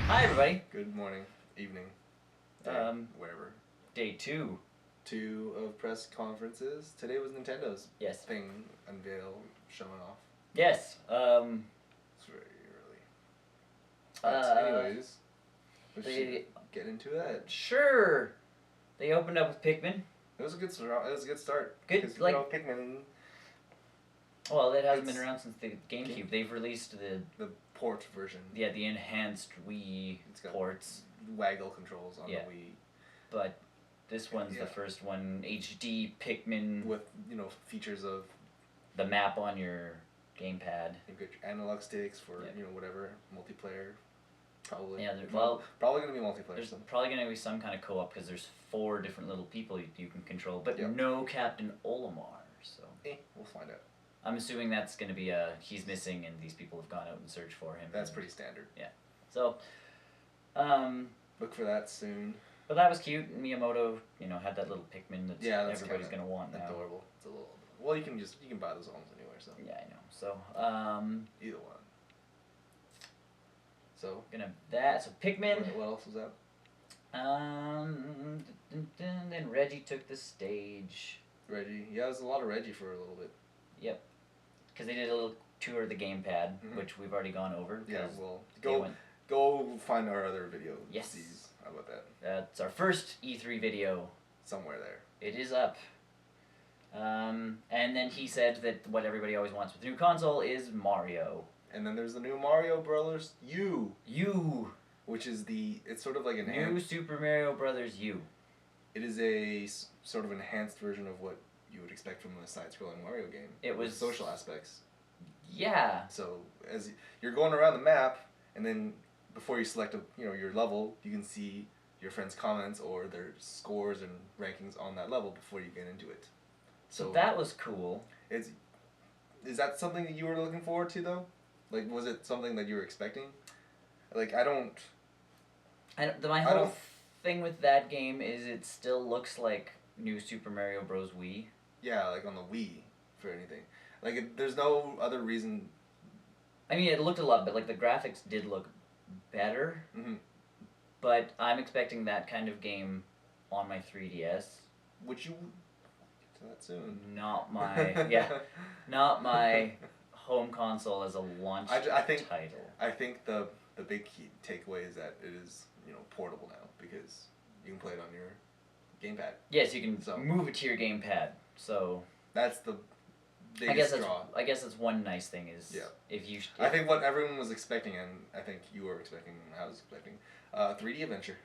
Hi, everybody. Good morning, evening, day, wherever. Day 2. 2 of press conferences. Today was Nintendo's Yes. thing, unveil, showing off. Yes. It's very early. But anyways, we they- should get into that. Sure. They opened up with Pikmin. It was a good start. It was a good start. Good, 'Cause, like- Pikmin, Well, it hasn't been It's- around since the GameCube. They've released the port version. the enhanced Wii It's got ports, waggle controls on Yeah. the Wii but this one's Yeah. the first one. HD Pikmin with features of the map on your gamepad. you get your analog sticks for Yeah. Whatever multiplayer. Probably. Yeah, probably gonna be multiplayer. There's So. probably going to be some kind of co-op because there's 4 different little people you can control, but Yep. no Captain Olimar. So We'll find out. I'm assuming that's going to be he's missing and these people have gone out and searched for him. That's pretty standard. So, Look for that soon. but that was cute. Miyamoto, had that little Pikmin that That's everybody's kinda going to want now. Adorable. It's a little. Well, you can buy those homes anywhere. So Yeah, I know. So, either one. So so Pikmin. what else was that? Then Reggie took the stage. Reggie. Yeah, there's a lot of Reggie for a little bit. Yep. Because they did a little tour of the gamepad, Mhm. which we've already gone over. Yeah. 'cause Well, they went- go find our other video. Yes. These. How about that? That's our first E3 video. Somewhere there. It is up. And then he said that what everybody always wants with the new console is Mario. And then there's the new Mario Brothers U, U. which is it's sort of like an New Super Mario Brothers U. It is a sort of enhanced version of what you would expect from a side-scrolling Mario game. It was with social aspects. Yeah. So as you're going around the map, and then before you select your level, you can see your friends' comments or their scores and rankings on that level before you get into it. So that was cool. Is that something that you were looking forward to though? Like, was it something that you were expecting? Like, My whole thing with that game is it still looks like New Super Mario Bros. Wii. Yeah, like on the Wii for anything. Like, there's no other reason. I mean, it looked a lot, but like the graphics did look better. Mm-hmm. But I'm expecting that kind of game on my 3DS. Which you get to that soon. Not my home console as a launch title. I think the big key takeaway is that it is portable now because you can play it on your gamepad. Yes, you can move it to your gamepad. So that's the biggest draw. I guess that's one nice thing is I think what everyone was expecting, and I think you were expecting, and I was expecting, 3D adventure.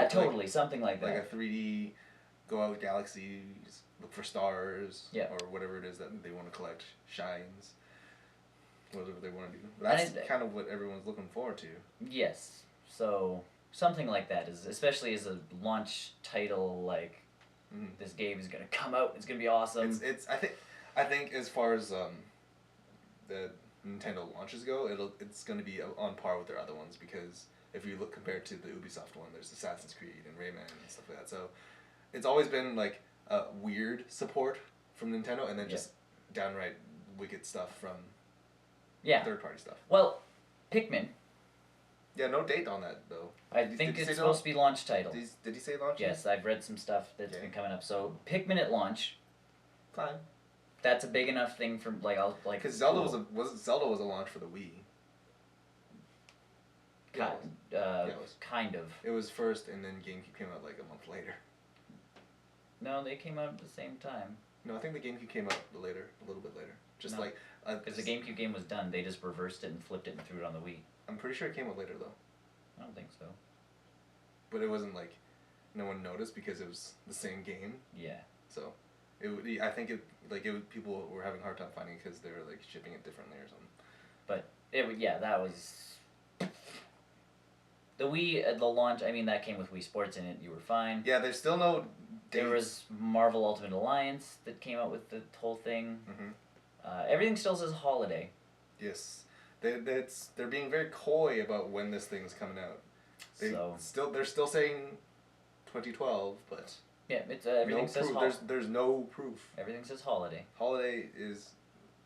Totally, something like that. Like a 3D, go out galaxies, look for stars, or whatever it is that they want to collect, shines, whatever they want to do. That's kind of what everyone's looking forward to. Yes, so something like that is, especially as a launch title, like this game is gonna come out, it's gonna be awesome. I think as far as the Nintendo launches go, it's gonna be on par with their other ones because if you look compared to the Ubisoft one, there's Assassin's Creed and Rayman and stuff like that. So it's always been like a weird support from Nintendo, and then just downright wicked stuff from third-party stuff. Well, Pikmin. Yeah, no date on that though. I think it's supposed to be launch title. Did he say launch? Yes, I've read some stuff that's been coming up. So Pikmin at launch. Fine. That's a big enough thing for because Zelda was a launch for the Wii. Kind of. It was first, and then GameCube came out like a month later. No, they came out at the same time. No, I think the GameCube came out a little bit later. Because the GameCube game was done, they just reversed it and flipped it and threw it on the Wii. I'm pretty sure it came out later though. I don't think so. But it wasn't like no one noticed because it was the same game. Yeah. So, people were having a hard time finding it because they were like shipping it differently or something. But that was the Wii at the launch. I mean, that came with Wii Sports in it. You were fine. Yeah, there's still no dates. There was Marvel Ultimate Alliance that came out with the whole thing. Mm-hmm. Everything still says holiday. Yes, they're being very coy about when this thing's coming out. They're still saying 2012, but it's everything says proof. There's no proof. Everything says holiday. Holiday is.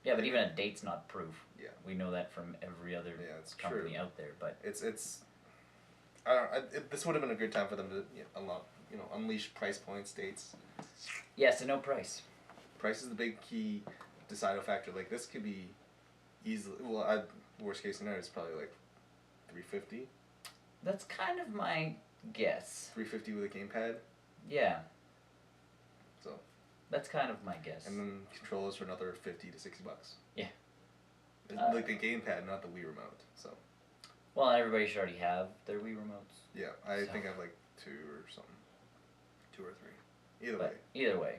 Yeah, but even a date's not proof. Yeah. Yeah. We know that from every other it's company true. out there, but It's. I don't. This would have been a good time for them to unleash price points, dates. yeah, so no price. Price is the big key decider factor. Like this could be easily. Well, worst case scenario is probably like $350. That's kind of my guess. $350 with a gamepad. Yeah. So. That's kind of my guess. And then controllers for another $50 to $60. Yeah. Like the gamepad, not the Wii remote. So. Well, everybody should already have their Wii remotes. Yeah, I think I have like 2 or something. 2 or 3. Either way. Either way.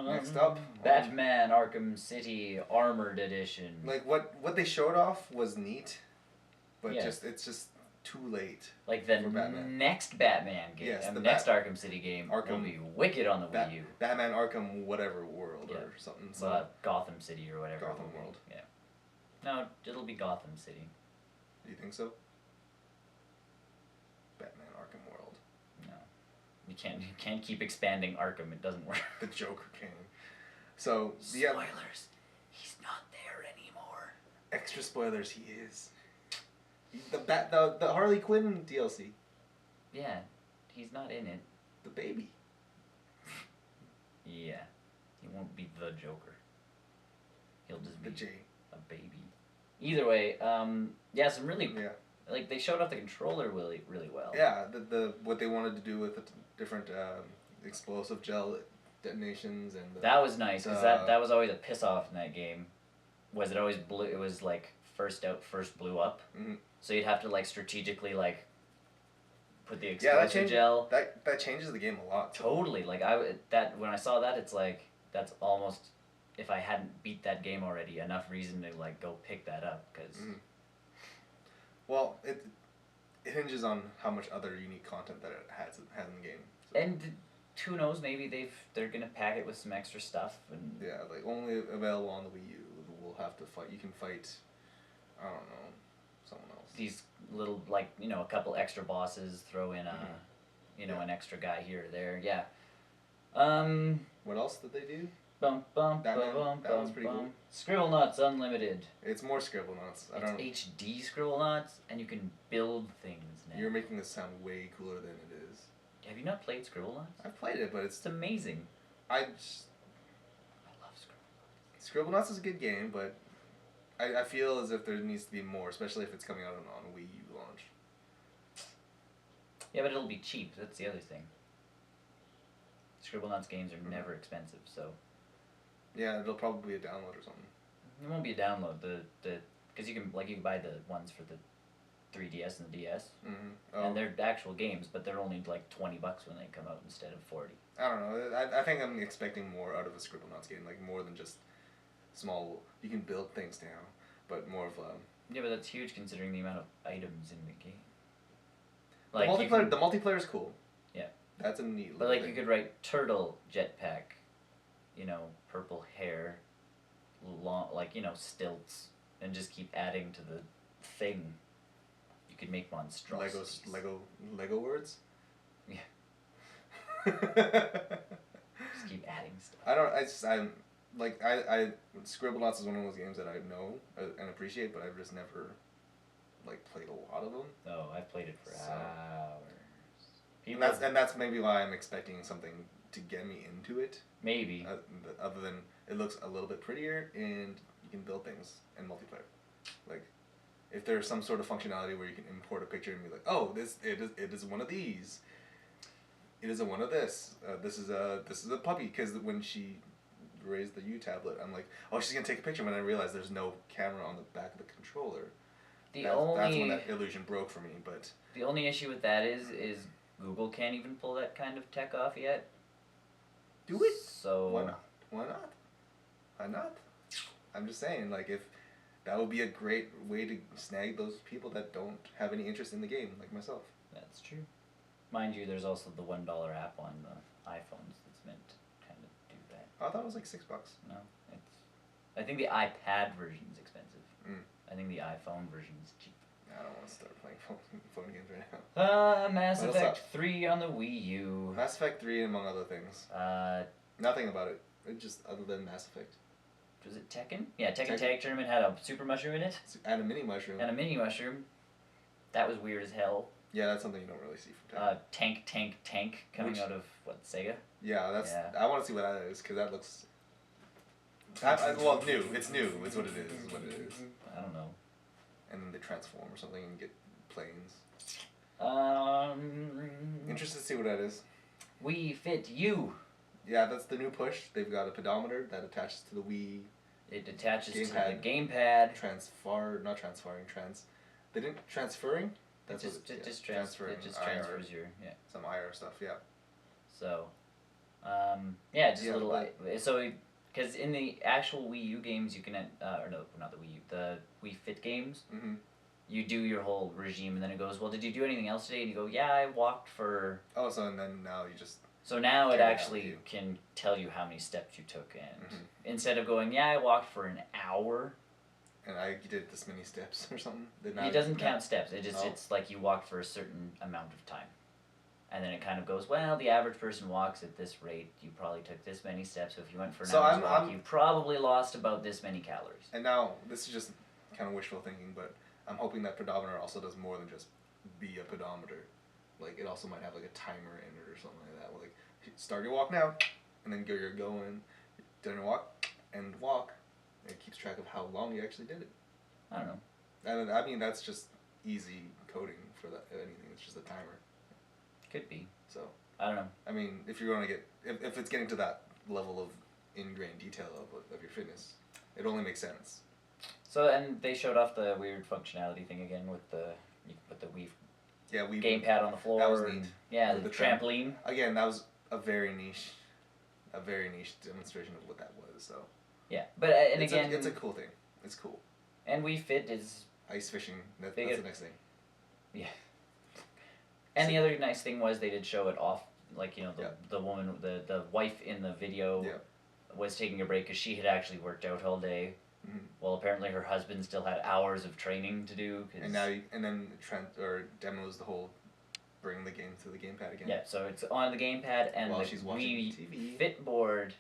Next up, Batman Arkham City Armored Edition. Like what they showed off was neat, but Yeah. it's just too late. Like the for Batman. next Batman game, Yes, the next Arkham City game will Arkham- be wicked on the Wii U. Batman Arkham whatever world Yeah. or something. So Gotham City or whatever. Gotham it will be. World. Yeah. No, it'll be Gotham City. do you think so? Batman Arkham World. No, you can't keep expanding Arkham. It doesn't work. The Joker King. So Spoilers. He's not there anymore. extra spoilers. He is. The Harley Quinn DLC. Yeah, he's not in it. The baby. Yeah, he won't be the Joker. He'll just be The J. a baby. Either way, yeah, some really Yeah. like they showed off the controller really well. Yeah, the what they wanted to do with the different explosive gel detonations and That was nice because that was always a piss off in that game. Was it always blew? It was like first out, first blew up. Mhm. So you'd have to like strategically like put the Yeah, explosive gel. that changes the game a lot. Totally. Like when I saw that, it's like that's almost, if I hadn't beat that game already, enough reason to like go pick that up because. Mhm. Well, it hinges on how much other unique content that it has in the game. So, And who knows? Maybe they're gonna pack it with some extra stuff and. yeah, like only available on the Wii U. We'll have to fight. You can fight. I don't know, someone else. These little like a couple extra bosses, throw in a, Yeah. an extra guy here or there. Yeah. What else did they do? Bum bum Batman. bum That one's bum pretty bum. cool. Scribble Nuts Unlimited. It's more Scribble Nuts. I It's don't. HD Scribble Nuts, and you can build things now. You're making this sound way cooler than it is. Have you not played Scribble Nuts? I've played it, but It's amazing. I I love Scribble Nuts. Scribble Nuts is a good game, but I feel as if there needs to be more, especially if it's coming out on Wii U launch. Yeah, but it'll be cheap. That's the other thing. Scribble Nuts games are never expensive, so Yeah, it'll probably be a download or something. it won't be a download. Because you can buy the ones for the 3DS and the DS, Mm-hmm. Oh, and they're actual games, but they're only like $20 when they come out instead of 40. I don't know. I think I'm expecting more out of a Scribble Nuts game, like more than just small. You can build things now, but more of Yeah, but that's huge considering the amount of items in the game. the Like you multiplayer. can- The multiplayer is cool. Yeah. That's a neat. But little like thing. you could write turtle jetpack, purple hair, long stilts, and just keep adding to the thing. You could make monstrosities. Lego words. Yeah. Just keep adding stuff. I Scribble Nuts is one of those games that I know and appreciate, but I've just never played a lot of them. Oh, I've played it for So- hours. And that's maybe why I'm expecting something to get me into it. Maybe. Other than it looks a little bit prettier and you can build things in multiplayer. Like, if there's some sort of functionality where you can import a picture and be like, oh, it is one of these. It is a one of this. This is a puppy, because when she raised the U tablet, I'm like, oh, she's gonna take a picture. When I realized there's no camera on the back of the controller. That's when that illusion broke for me. But the only issue with that is Google can't even pull that kind of tech off yet. do it. So Why not? Why not? Why not? I'm just saying, like, if that would be a great way to snag those people that don't have any interest in the game, like myself. That's true. Mind you, there's also the $1 app on the iPhones that's meant to kind of do that. I thought it was like $6. No, I think the iPad version is expensive. Mm. I think the iPhone version is cheap. I don't want to start playing phone games right now. Mass What else Effect up? 3 on the Wii U. Mass Effect 3, among other things. Nothing about it. It just, other than Mass Effect. was it Tekken? Yeah, Tekken Tekken. Tag Tournament had a super mushroom in it. And a mini mushroom. And a mini mushroom. That was weird as hell. Yeah, that's something you don't really see from Tekken. Tank coming out of, what, Sega? Yeah, that's. Yeah. I want to see what that is, because that looks. Well, new. It's new. It's what it is. Is what it is. I don't know. And then they transform or something and get planes. Interested to see what that is. Wii Fit U. Yeah, that's the new push. They've got a pedometer that attaches to the Wii. It attaches to Gamepad. the gamepad. Not transferring. They didn't transferring. That's It just transferring. transfers your some IR stuff. Yeah. So, just a little. So, because in the actual Wii U games, you can or no, not the Wii U, the Wii Fit games. Mm-hmm. You do your whole regime, and then it goes, well, did you do anything else today? And you go, yeah, I walked for. Oh, so and then now you just. So now it actually can tell you how many steps you took, and instead of going, yeah, I walked for an hour. And I did this many steps or something. It doesn't count steps. It's like you walked for a certain amount of time, and then it kind of goes, well, the average person walks at this rate. You probably took this many steps. So if you went for an hour's walk, you probably lost about this many calories. And now this is just kind of wishful thinking, but I'm hoping that pedometer also does more than just be a pedometer. Like it also might have like a timer in it or something like that. Like start your walk now, and then you're going, done your walk, and walk. And it keeps track of how long you actually did it. I don't know. And I mean that's just easy coding for that anything. It's just a timer. Could be. So I don't know. I mean, if you're gonna get if it's getting to that level of ingrained detail of your fitness, it only makes sense. So and they showed off the weird functionality thing again with the Wii. Yeah, Wii gamepad on the floor. That was neat. Yeah, the trampoline. Again, that was a very niche demonstration of what that was. So. Yeah, but and it's again, it's a cool thing. It's cool. And Wii Fit is ice fishing. That's the next thing. Yeah. And the other nice thing was they did show it off, like the woman, the wife in the video, was taking a break because she had actually worked out all day. Mm-hmm. Well, apparently her husband still had hours of training to do. And then demos the whole bring the game to the gamepad again. Yeah, so it's on the gamepad and while the she's watching Wii TV. Fit board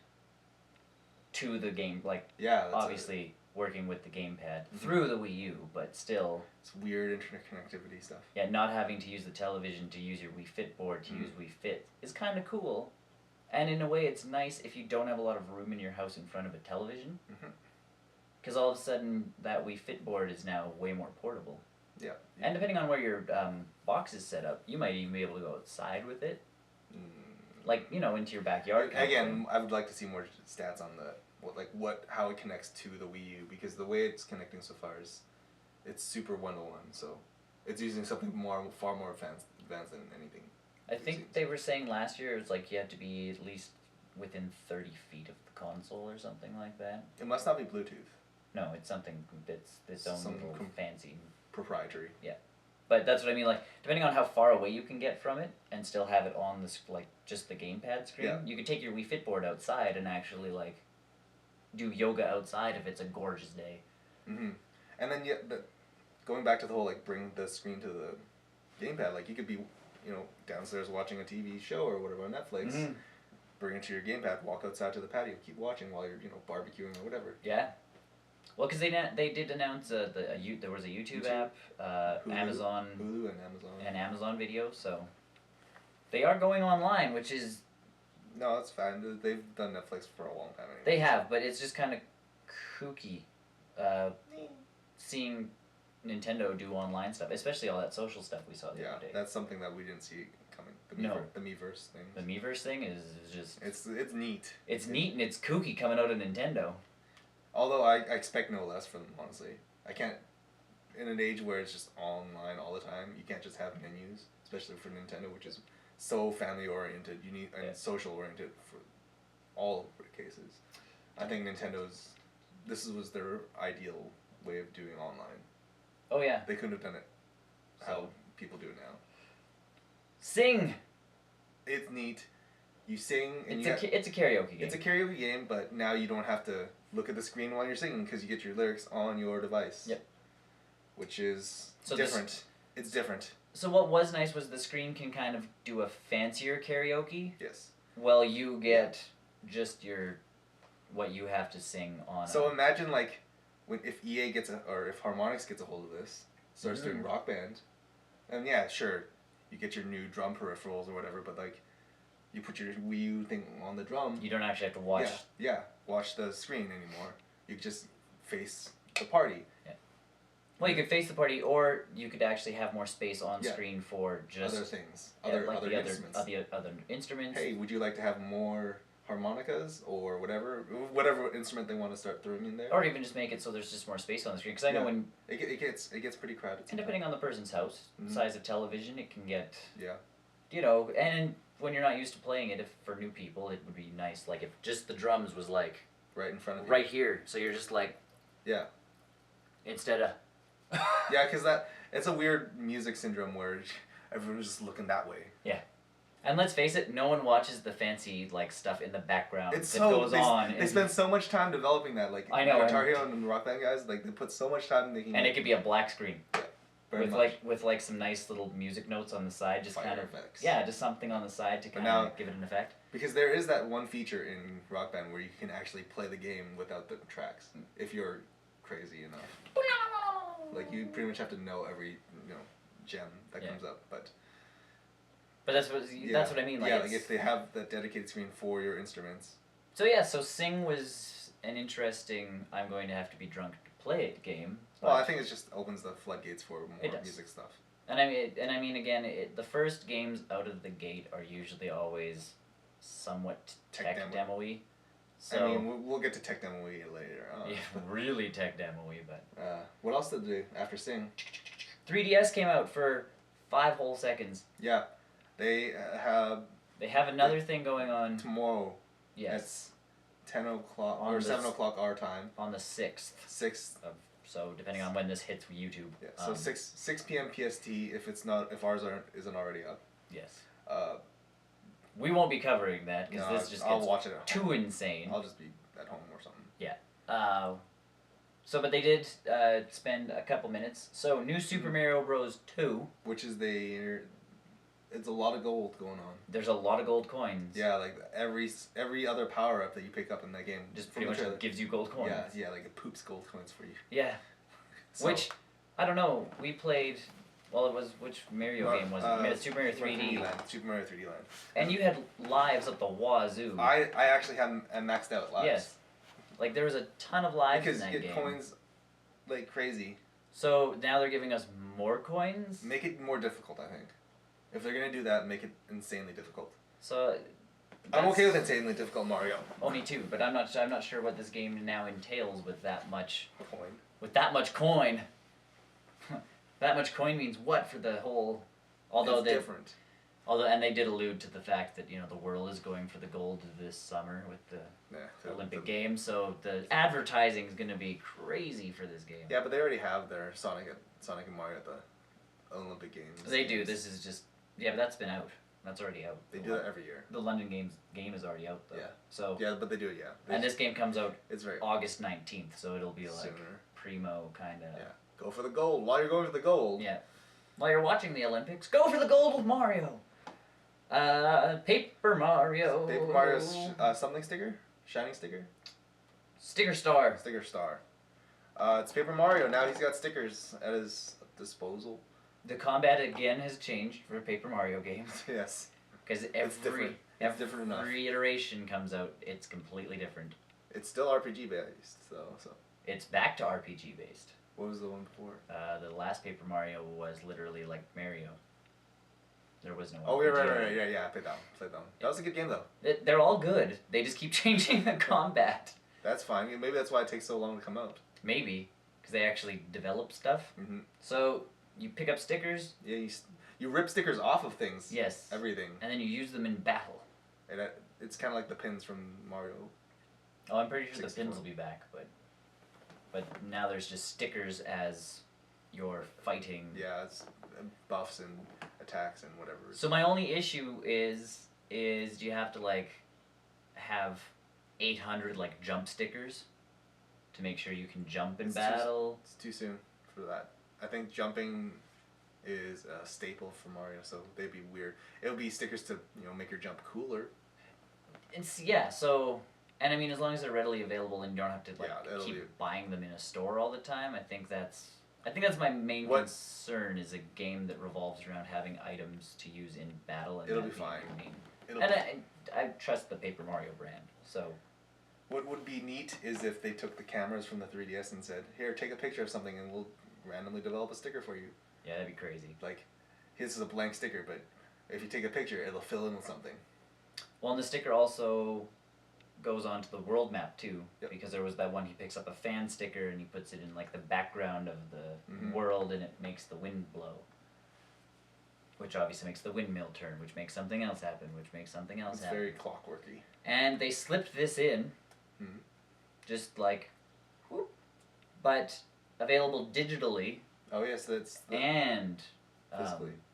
to the game, like obviously working with the gamepad through the Wii U, but still. It's weird internet connectivity stuff. Yeah, not having to use the television to use your Wii Fit board to use Wii Fit is kind of cool. And in a way, it's nice if you don't have a lot of room in your house in front of a television. Because all of a sudden, that Wii Fit board is now way more portable. Yeah. And depending on where your box is set up, you might even be able to go outside with it. Like, into your backyard. Again, I would like to see more stats on how it connects to the Wii U, because the way it's connecting so far is it's super one-to-one, so it's using something far more advanced than anything. I think they were saying last year it was like you had to be at least within 30 feet of the console or something like that. It must not be Bluetooth. No, it's something that's its own little fancy. Proprietary. Yeah. But that's what I mean, like, depending on how far away you can get from it and still have it on just the gamepad screen, you could take your Wii Fit board outside and actually, do yoga outside if it's a gorgeous day. Mm-hmm. And then, going back to the whole, bring the screen to the gamepad, you could be, downstairs watching a TV show or whatever on Netflix, bring it to your gamepad, walk outside to the patio, keep watching while you're, barbecuing or whatever. Yeah. Well, because they did announce there was a YouTube app, Hulu, Amazon, Hulu and Amazon Video, so they are going online, which is. No, that's fine. They've done Netflix for a long time anyway. They have, but it's just kind of kooky, seeing Nintendo do online stuff, especially all that social stuff we saw the other day. Yeah, that's something that we didn't see coming. The Miiverse thing. The Miiverse thing is just. It's neat. It's neat and it's kooky coming out of Nintendo. Although I expect no less from them, honestly. I can't, in an age where it's just online all the time, you can't just have menus, especially for Nintendo, which is so family oriented. You need and social oriented for all cases. I think this was their ideal way of doing online. Oh yeah. They couldn't have done it how people do it now. Sing. It's neat. You sing and it's a karaoke game. It's a karaoke game, but now you don't have to look at the screen while you're singing because you get your lyrics on your device. Yep. Which is different. It's different. So what was nice was the screen can kind of do a fancier karaoke. Yes. Well, you get just your what you have to sing on. So imagine like if EA gets or if Harmonix gets a hold of this, starts doing Rock Band, and yeah, sure, you get your new drum peripherals or whatever, but like you put your Wii U thing on the drum. You don't actually have to watch. Watch the screen anymore. You just face the party. Yeah. Well, you could face the party, or you could actually have more space on screen for just other things, other instruments. Other instruments. Hey, would you like to have more harmonicas or whatever instrument they want to start throwing in there? Or even just make it so there's just more space on the screen. Because I know when it gets pretty crowded. And depending on the person's house, size of television, it can get. Yeah. You know, and when you're not used to playing it, if for new people, it would be nice. Like if just the drums was like right in front of you. Right here, so you're just like. Yeah. Instead of. Yeah, because it's a weird music syndrome where everyone's just looking that way. Yeah. And let's face it, no one watches the fancy like stuff in the background goes on. They spend so much time developing that. Like I know. Guitar Hero and Rock Band guys, like they put so much time making. And it could be a black screen. Yeah. With some nice little music notes on the side, just Fire kind of effects. Yeah, just something on the side to kind of give it an effect. Because there is that one feature in Rock Band where you can actually play the game without the tracks if you're crazy enough. Like you pretty much have to know every gem that comes up, but that's what I mean. Like like if they have that dedicated screen for your instruments. So Sing was an interesting. I'm going to have to be drunk to play it game. Well, I think it just opens the floodgates for more music stuff. And I mean again, the first games out of the gate are usually always somewhat tech demo-y. So, I mean, we'll get to tech demo-y later. Yeah, really tech demo-y, but. What else did they do after Sing? 3DS came out for 5 whole seconds. Yeah, they have. They have another thing going on tomorrow. Yes. At 10 o'clock or 7 o'clock our time. On the 6th. 6th. So depending on when this hits YouTube. Yeah. So 6 p.m. PST if ours isn't already up. Yes. We won't be covering that because this just gets watch it too insane. I'll just be at home or something. Yeah. But they did spend a couple minutes. So New Super Mario Bros. 2. Which is it's a lot of gold going on. There's a lot of gold coins. Yeah, like every other power up that you pick up in that game just pretty much gives you gold coins. Yeah, like it poops gold coins for you. Yeah. So, which I don't know. We played. Well, it was which Mario game was it? Super Mario 3D. Super Mario 3D Land. And you had lives up the wazoo. I actually had maxed out lives. Yes. Like there was a ton of lives because in that you game. get coins like crazy. So now they're giving us more coins? Make it more difficult, I think. If they're going to do that, make it insanely difficult. So I'm okay with insanely difficult Mario. Oh, me too, but I'm not sure what this game now entails with that much coin. With that much coin. That much coin means what for the whole it's different. And they did allude to the fact that, the world is going for the gold this summer with the Olympic Games, so the advertising is going to be crazy for this game. Yeah, but they already have their Sonic and Mario at the Olympic Games. They do. This is just but that's been out. That's already out. They do that every year. The London game is already out though. Yeah. So yeah, but they do it. Yeah. And this game comes out very August 19th, so it'll be like sooner. Primo kind of. Yeah. Go for the gold. While you're going for the gold. Yeah. While you're watching the Olympics, go for the gold with Mario. Paper Mario. Paper Mario's something sticker? Shining sticker? Sticker Star. Sticker Star. It's Paper Mario. Now he's got stickers at his disposal. The combat again has changed for Paper Mario games. Yes. Because every iteration comes out, it's completely different. It's still RPG based, so. It's back to RPG based. What was the one before? The last Paper Mario was literally like Mario. There was no. Oh, right. Yeah. I played that one. That was a good game though. They're all good. They just keep changing the combat. That's fine. Maybe that's why it takes so long to come out. Maybe because they actually develop stuff. Mm-hmm. So you pick up stickers. Yeah, you rip stickers off of things. Yes. Everything. And then you use them in battle. And it's kind of like the pins from Mario. Oh, I'm pretty sure the pins will be back, but now there's just stickers as you're fighting. Yeah, it's buffs and attacks and whatever. So my only issue is you have to have 800 jump stickers to make sure you can jump in battle. It's too soon for that. I think jumping is a staple for Mario, so they'd be weird. It'll be stickers to make your jump cooler. And And I mean, as long as they're readily available and you don't have to keep buying them in a store all the time, I think that's my main concern is a game that revolves around having items to use in battle and it'll be fine. I trust the Paper Mario brand, so. What would be neat is if they took the cameras from the 3DS and said, "Here, take a picture of something, and we'll randomly develop a sticker for you." Yeah, that'd be crazy. Like, here's a blank sticker, but if you take a picture, it'll fill in with something. Well, and the sticker also goes onto the world map too, yep. because there was that one he picks up a fan sticker and he puts it in like the background of the world, and it makes the wind blow. Which obviously makes the windmill turn, which makes something else happen, which makes something else happen. It's very clockworky. And they slipped this in, just like, whoop, but available digitally. Oh yes, that's and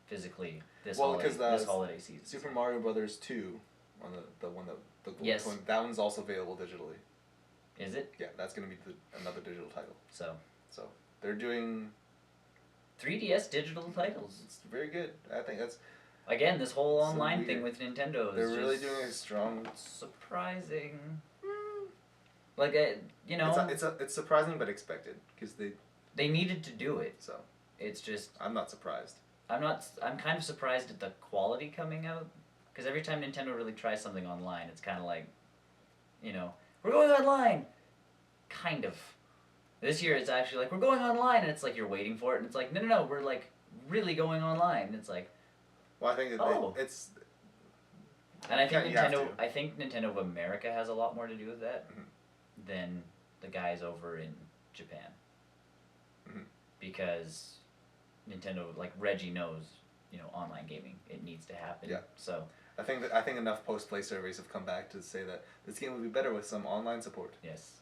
physically this holiday season. Super Mario Brothers 2, on the one that yes. That one's also available digitally. Is it? Yeah, that's gonna be another digital title. So they're doing 3DS digital titles. It's very good. I think that's again this whole online thing with Nintendo. They're really doing a strong, surprising. Like you know, it's surprising but expected because they needed to do it. So it's just I'm not surprised. I'm kind of surprised at the quality coming out, because every time Nintendo really tries something online, it's kind of like, you know, we're going online. Kind of. This year it's actually like, we're going online, and it's like you're waiting for it, and it's like, no, we're like really going online. And it's like, well, I think it's. And I think Nintendo of America has a lot more to do with that than the guys over in Japan. Because Nintendo, like Reggie knows, you know, online gaming, it needs to happen. Yeah. So I think enough post-play surveys have come back to say that this game would be better with some online support. Yes.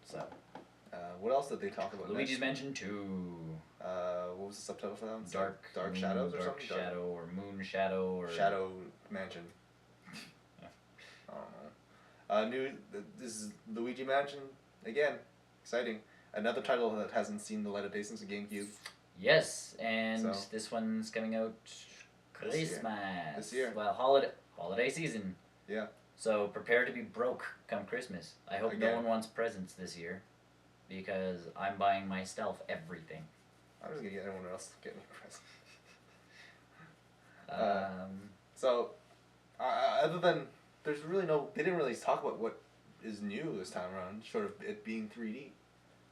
So. What else did they talk about? Luigi's Mansion 2. What was the subtitle for that one? Dark Shadows or Dark something? Shadow or Moon Shadow or Shadow Mansion. I don't know. This is Luigi Mansion again. Exciting. Another title that hasn't seen the light of day since the GameCube. Yes, and this one's coming out Christmas. This year. Well, holiday season. Yeah. So prepare to be broke come Christmas. I hope no one wants presents this year, because I'm buying myself everything. I'm just gonna get everyone else to get me a present. Other than they didn't really talk about what is new this time around, short of it being 3D.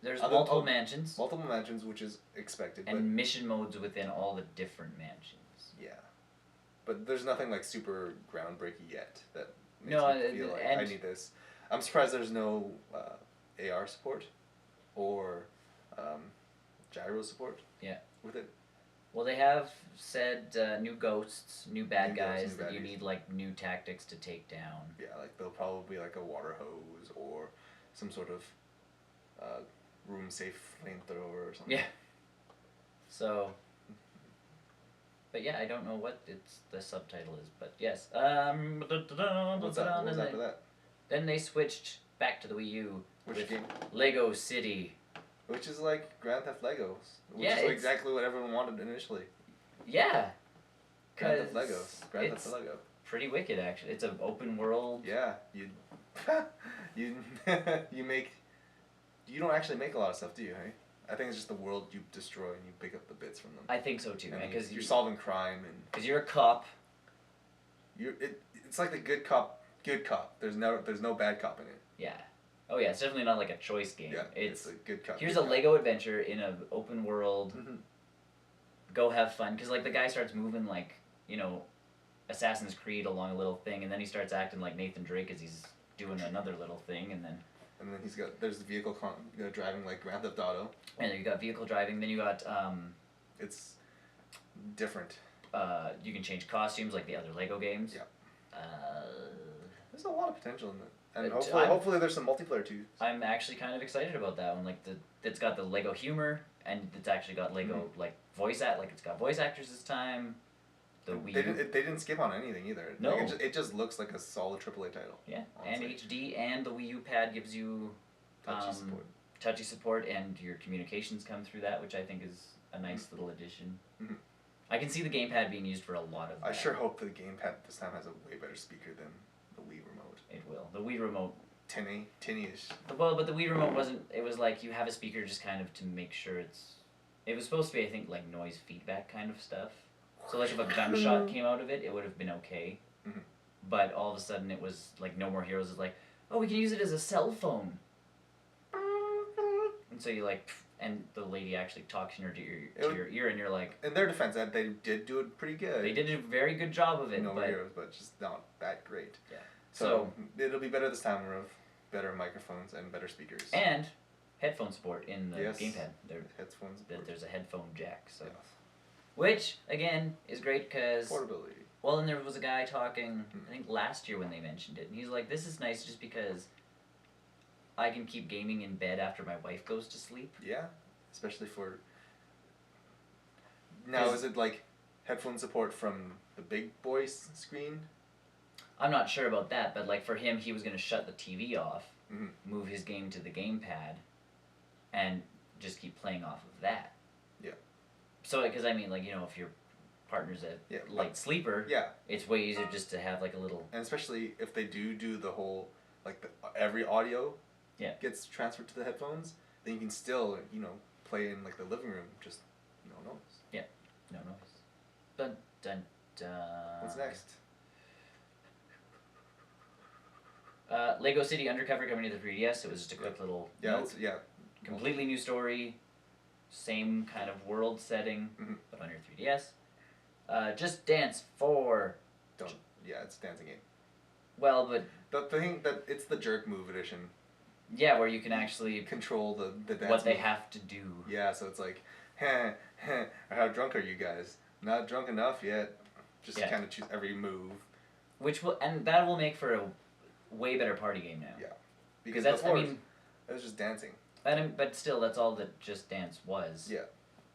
There's multiple mansions. Multiple mansions, which is expected. And mission modes within all the different mansions. Yeah. But there's nothing like super groundbreaking yet that makes me feel like I need this. I'm surprised there's no AR support or gyro support. Yeah. With it. Well, they have said new ghosts, new bad guys that you need like new tactics to take down. Yeah, like there'll probably be like a water hose or some sort of room safe flamethrower or something. Yeah. So. But yeah, I don't know what the subtitle is, but yes. What's after that? Then they switched back to the Wii U. Which game? Lego City. Which is like Grand Theft Legos. Which is exactly what everyone wanted initially. Yeah. Grand Theft Legos. Grand Theft Lego. Pretty wicked, actually. It's an open world. Yeah, you don't actually make a lot of stuff, do you? Hey, I think it's just the world you destroy and you pick up the bits from them. I think so too, because you're solving crime and. Because you're a cop. It's like the good cop. Good cop. There's no bad cop in it. Yeah. Oh yeah, it's definitely not like a choice game. Yeah, it's a good cop. Here's a Lego adventure in an open world. Go have fun, because like the guy starts moving like, you know, Assassin's Creed along a little thing, and then he starts acting like Nathan Drake as he's doing another little thing, and then there's the vehicle driving like Grand Theft Auto. And you got vehicle driving. Then you got it's different. You can change costumes like the other Lego games. Yeah. There's a lot of potential in it, and hopefully there's some multiplayer too. I'm actually kind of excited about that one. Like it's got the Lego humor, and it's actually got Lego like it's got voice actors this time. They didn't skip on anything either. No. Like it just looks like a solid AAA title. Yeah, honestly. And HD, and the Wii U pad gives you touchy support, and your communications come through that, which I think is a nice little addition. I can see the gamepad being used for a lot of that. I sure hope the gamepad this time has a way better speaker than the Wii remote. It will. The Wii remote. Tinny-ish. Well, but the Wii remote wasn't. It was like you have a speaker just kind of to make sure it's. It was supposed to be, I think, like noise feedback kind of stuff. So like if a gunshot came out of it, it would have been okay. Mm-hmm. But all of a sudden it was like No More Heroes is like, oh, we can use it as a cell phone. And so you like, and the lady actually talks in your ear, and you're like. In their defense, that they did do it pretty good. They did a very good job of it. No More Heroes, but just not that great. Yeah. So it'll be better this time around. Better microphones and better speakers. And headphone support in the gamepad. Headphones. There's a headphone jack. So. Yes. Which again is great because. Portability. Well, and there was a guy talking, I think last year when they mentioned it, and he's like, "This is nice just because I can keep gaming in bed after my wife goes to sleep." Yeah, especially for. Now, is it like headphone support from the big boy screen? I'm not sure about that, but like for him, he was gonna shut the TV off, mm-hmm. move his game to the gamepad, and just keep playing off of that. Yeah. So, because I mean, like, you know, if your partner's a light sleeper, it's way easier just to have like a little. And especially if they do the whole every audio, gets transferred to the headphones, then you can still play in like the living room, just no noise. Yeah, no noise. Dun dun dun. What's next? Lego City Undercover coming to the 3DS. It was just a quick little note. Completely new story, same kind of world setting, but on your 3DS. Just Dance 4. It's a dancing game. Well, but the thing that it's the jerk move edition. Yeah, where you can actually control the dance. What they have to do. Yeah, so it's like, how drunk are you guys? Not drunk enough yet. Just kind of choose every move. And that will make for a way better party game now. Yeah, because that's it was just dancing. But still, that's all that Just Dance was. Yeah.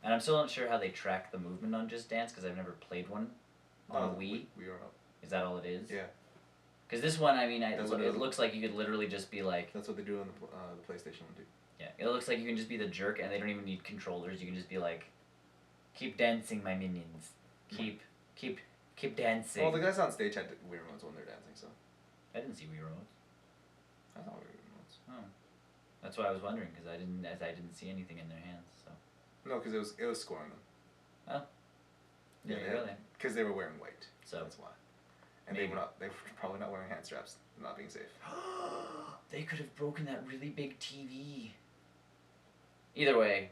And I'm still not sure how they track the movement on Just Dance because I've never played one on a Wii. We are up. Is that all it is? Yeah. Because this one, I mean, it looks like you could literally just be like. That's what they do on the PlayStation one too. Yeah, it looks like you can just be the jerk, and they don't even need controllers. You can just be like, keep dancing, my minions. Keep dancing. Well, the guys on stage had Wii remotes when they're dancing, so. I didn't see Wii remotes. I thought Wii remotes. Oh, that's why I was wondering because I didn't see anything in their hands. So. No, because it was scoring them. Oh. Yeah, really. Because they were wearing white. So that's why. And they were probably not wearing hand straps, not being safe. They could have broken that really big TV. Either way,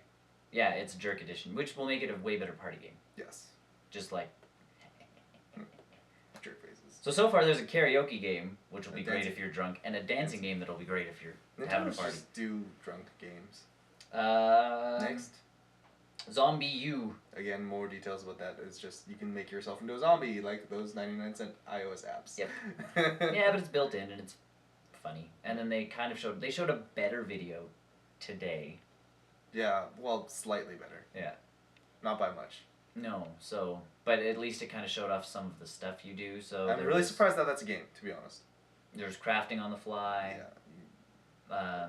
yeah, it's Jerk Edition, which will make it a way better party game. Yes. Just like. Jerk faces. So far there's a karaoke game, which will be great if you're drunk, and a dancing game that'll be great if you're having a party. Just do drunk games. Next. Zombie U. Again, more details about that. It's just you can make yourself into a zombie like those 99-cent iOS apps. Yep. Yeah, but it's built in and it's funny. And then they kind of showed a better video today. Yeah, well, slightly better. Yeah. Not by much. No, but at least it kind of showed off some of the stuff you do. So I'm really surprised that that's a game, to be honest. There's crafting on the fly. Yeah.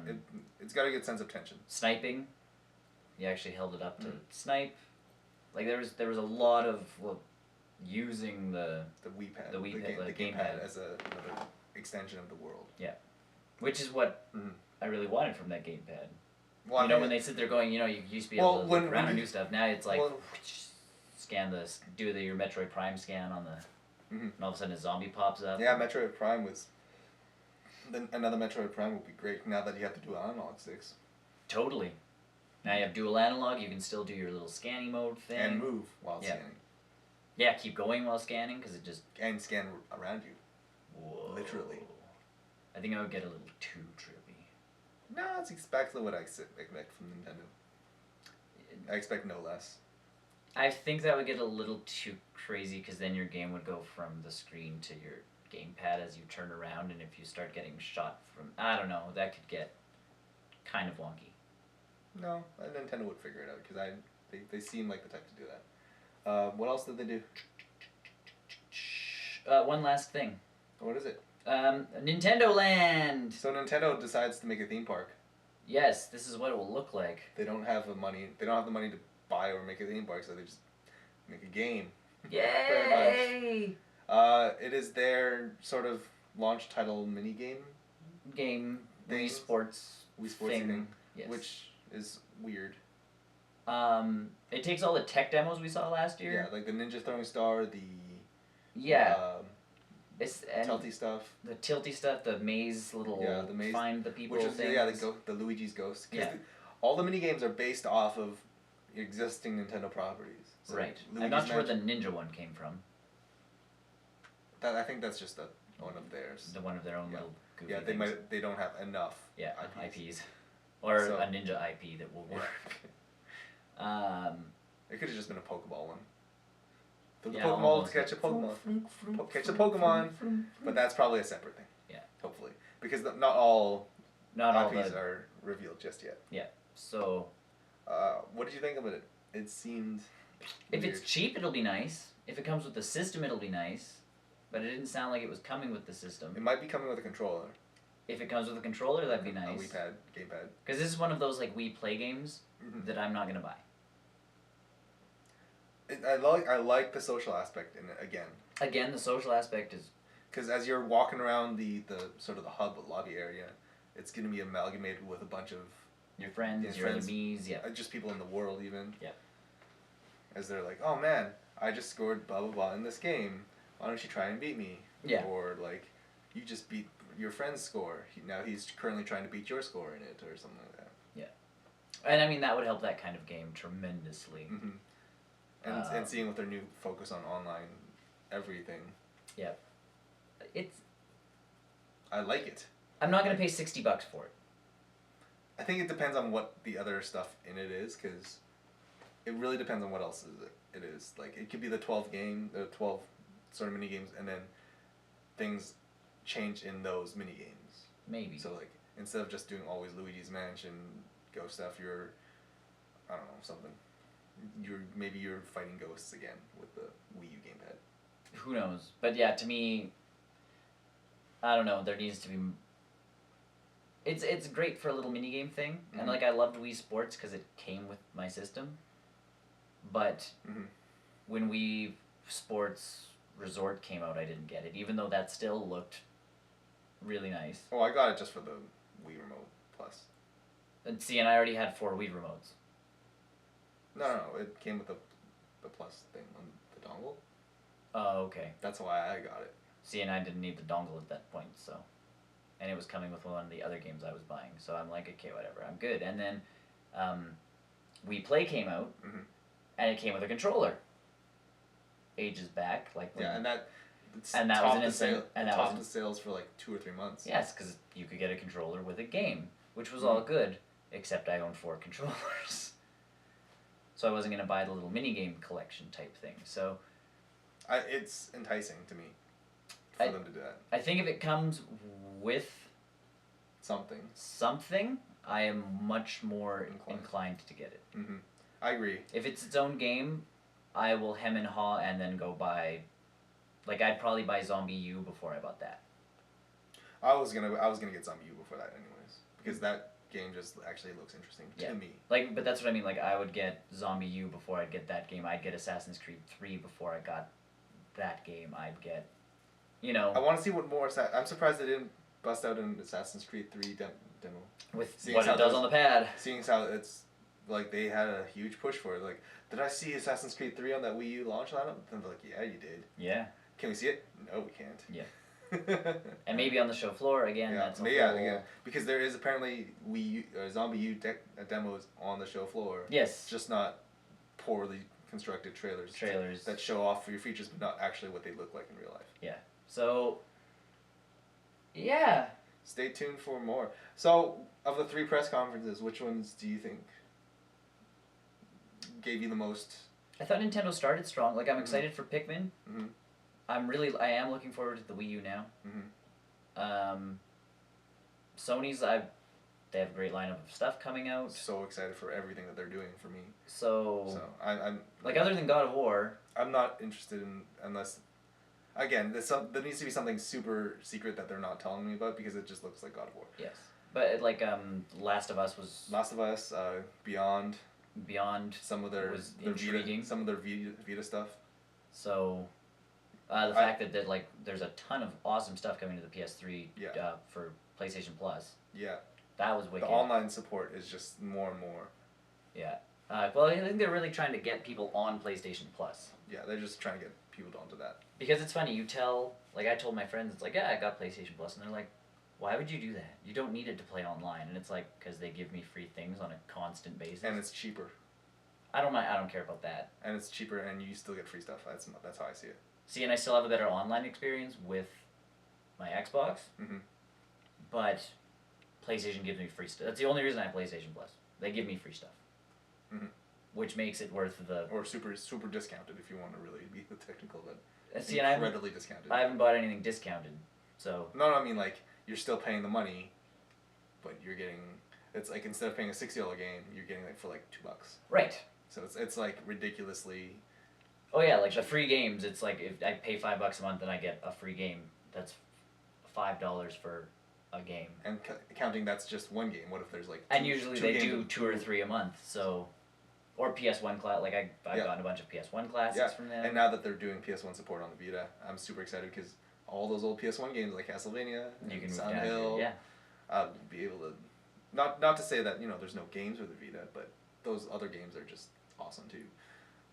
It's got a good sense of tension. Sniping. You actually held it up to snipe. Like there was a lot of using the Wii pad, the gamepad as another extension of the world. Yeah, which is what I really wanted from that gamepad. Well, when they sit there going, you used to be able to look around and do stuff. Now it's like scan your Metroid Prime scan on the, and all of a sudden a zombie pops up. Yeah, Metroid Prime was. Then another Metroid Prime would be great now that you have to do analog sticks. Totally. Now you have dual analog, you can still do your little scanning mode thing. And move while scanning. Yeah, keep going while scanning, because it just... And scan around you. Whoa. Literally. I think I would get a little too trippy. No, that's exactly what I expect from Nintendo. I expect no less. I think that would get a little too crazy, because then your game would go from the screen to your gamepad as you turn around, and if you start getting shot from... I don't know, that could get kind of wonky. No, Nintendo would figure it out because they seem like the type to do that. What else did they do? One last thing. What is it? Nintendo Land. So Nintendo decides to make a theme park. Yes, this is what it will look like. They don't have the money. They don't have the money to buy or make a theme park, so they just make a game. Yay! It is their sort of launch title mini game Game Wii things? Sports Wii Sports thing, yes. which is weird. It takes all the tech demos we saw last year. Yeah, like the Ninja Throwing Star, the it's tilty stuff. The tilty stuff, the maze little the maze, find the people which is things. the Luigi's Ghost. Yeah. All the mini games are based off of existing Nintendo properties. So right. Luigi's I'm not sure where the Ninja one came from. I think that's just one of theirs. The one of their own little goofy they things. they don't have enough. IPs. Or a Ninja IP that will work. It could have just been a Pokeball one. The Yeah, Pokeball almost. to catch a Pokemon. Catch a Pokemon. But that's probably a separate thing. Yeah. Hopefully. Because not all IPs the, are revealed just yet. Yeah. So. What did you think of it? It seemed If weird. it's cheap, it'll be nice. If it comes with the system, it'll be nice. But it didn't sound like it was coming with the system. It might be coming with a controller. If it comes with a controller, that'd be nice. A Wii pad, gamepad. Because this is one of those like Wii Play games that I'm not gonna buy. I like the social aspect in it again. Again, the social aspect is because as you're walking around the sort of the hub lobby area, it's gonna be amalgamated with a bunch of your friends, your enemies, yeah, just people in the world even. Yeah. As they're like, oh man, I just scored blah blah blah in this game. Why don't you try and beat me? Yeah. Or like, you just beat your friend's score. Now he's currently trying to beat your score in it, or something like that. Yeah. And I mean that would help that kind of game tremendously. Mm-hmm. And seeing with their new focus on online everything. Yeah. I like it. I'm not gonna pay $60 for it. I think it depends on what the other stuff in it is, because it really depends on what else it is. Like, it could be the 12 sort of mini games, and then things change in those mini games. Maybe. So like, instead of just doing always Luigi's Mansion ghost stuff, you're, I don't know, something. Maybe you're fighting ghosts again with the Wii U gamepad. Who knows? But yeah, to me, I don't know. There needs to be. It's great for a little mini game thing, and like I loved Wii Sports because it came with my system. But when Wii Sports Resort came out, I didn't get it, even though that still looked really nice. Oh, I got it just for the Wii Remote Plus. And see, and I already had 4 Wii remotes. No, it came with the Plus thing on the dongle. Oh, okay. That's why I got it. See, and I didn't need the dongle at that point, so. And it was coming with one of the other games I was buying, so I'm like, okay, whatever, I'm good. And then Wii Play came out, and it came with a controller. Ages back, like when, and that was an insane, and that topped the sales for like 2 or 3 months. Yes, because you could get a controller with a game, which was all good, except I owned 4 controllers. So I wasn't gonna buy the little mini game collection type thing. So it's enticing to me for them to do that. I think if it comes with something, I am much more inclined to get it. Mm-hmm. I agree. If it's its own game, I will hem and haw and then go buy. Like I'd probably buy Zombie U before I bought that. I was gonna get Zombie U before that anyways, because that game just actually looks interesting to me. Like, but that's what I mean. Like, I would get Zombie U before I'd get that game. I'd get Assassin's Creed 3 before I got that game. I'd get, I want to see what more. I'm surprised they didn't bust out an Assassin's Creed 3 demo. With what it does on the pad. Seeing as how it's like they had a huge push for it. Like, did I see Assassin's Creed 3 on that Wii U launch lineup? And they're like, yeah, you did. Yeah. Can we see it? No, we can't. Yeah. And maybe on the show floor again. Yeah, that's again, because there is apparently Zombie U demos on the show floor. Yes. Just not poorly constructed trailers that show off your features, but not actually what they look like in real life. Yeah. So. Yeah. Stay tuned for more. So, of the 3 press conferences, which ones do you think gave you the most? I thought Nintendo started strong. Like, I'm excited for Pikmin. Mm-hmm. I am looking forward to the Wii U now. Mm-hmm. Sony's, they have a great lineup of stuff coming out. So excited for everything that they're doing for me. So I'm like, other than God of War, I'm not interested in, unless, again, there needs to be something super secret that they're not telling me about, because it just looks like God of War. Yes, but like Last of Us was. Last of Us, Beyond. Beyond. Some of their was intriguing. Some of their Vita stuff. So. The fact that like there's a ton of awesome stuff coming to the PS3 Yeah. for PlayStation Plus. Yeah. That was wicked. The online support is just more and more. Yeah. Well, I think they're really trying to get people on PlayStation Plus. Yeah, they're just trying to get people onto that. Because it's funny, like I told my friends, it's like, yeah, I got PlayStation Plus, and they're like, why would you do that? You don't need it to play online, and it's like, because they give me free things on a constant basis. And it's cheaper. I don't care about that. And it's cheaper, and you still get free stuff. That's how I see it. See, and I still have a better online experience with my Xbox, but PlayStation gives me free stuff. That's the only reason I have PlayStation Plus. They give me free stuff. Which makes it worth the... Or super discounted if you want to really be the technical, but see, incredibly discounted. I haven't bought anything discounted, so... No, I mean, like, you're still paying the money, but you're getting... It's like, instead of paying a $60 game, you're getting it for like $2. Right. So it's like ridiculously... Oh yeah, like the free games, it's like if I pay $5 a month and I get a free game, that's $5 for a game. And counting that's just one game. What if there's like and usually they do 2 or 3 a month, so... Or PS1 class, like I've gotten a bunch of PS1 classics from them. And now that they're doing PS1 support on the Vita, I'm super excited because all those old PS1 games like Castlevania, you can Silent Hill, I'll be able to... Not to say that, there's no games for the Vita, but those other games are just awesome too.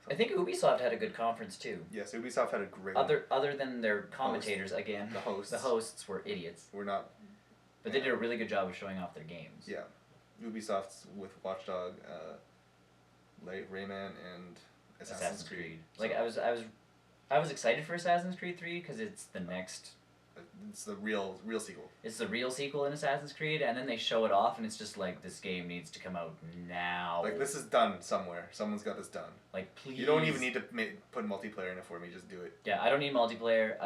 So. I think Ubisoft had a good conference too. Yes, Ubisoft had a great other than their commentators, again. The hosts were idiots. We're not... But they did a really good job of showing off their games. Yeah. Ubisoft's with Watch Dogs, Rayman, and Assassin's Creed. So. Like, I was excited for Assassin's Creed 3 because it's the next... It's the real sequel. It's the real sequel in Assassin's Creed, and then they show it off, and it's just like, this game needs to come out now. Like, this is done somewhere. Someone's got this done. Like, please. You don't even need to put multiplayer in it for me. Just do it. Yeah, I don't need multiplayer.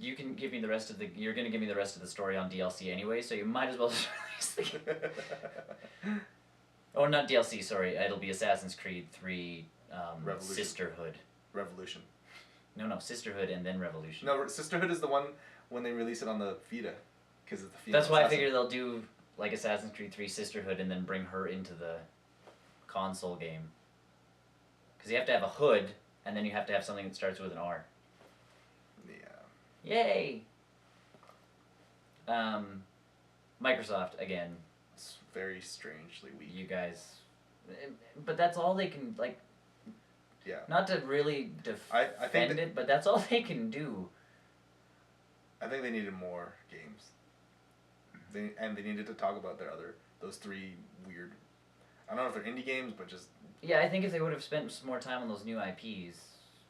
You can give me the rest of the... You're going to give me the rest of the story on DLC anyway, so you might as well just release the game. Oh, not DLC, sorry. It'll be Assassin's Creed 3 Sisterhood. Revolution. No, Sisterhood and then Revolution. No, Sisterhood is the one when they release it on the Vita. Because it's the Vita. That's why I figured they'll do like Assassin's Creed 3 Sisterhood and then bring her into the console game. Because you have to have a hood, and then you have to have something that starts with an R. Yeah. Yay! Microsoft, again. It's very strangely weak. You guys... But that's all they can, like... Yeah. Not to really defend it, but that's all they can do. I think they needed more games. They needed to talk about those 3 weird... I don't know if they're indie games, but just... Yeah, I think if they would have spent some more time on those new IPs...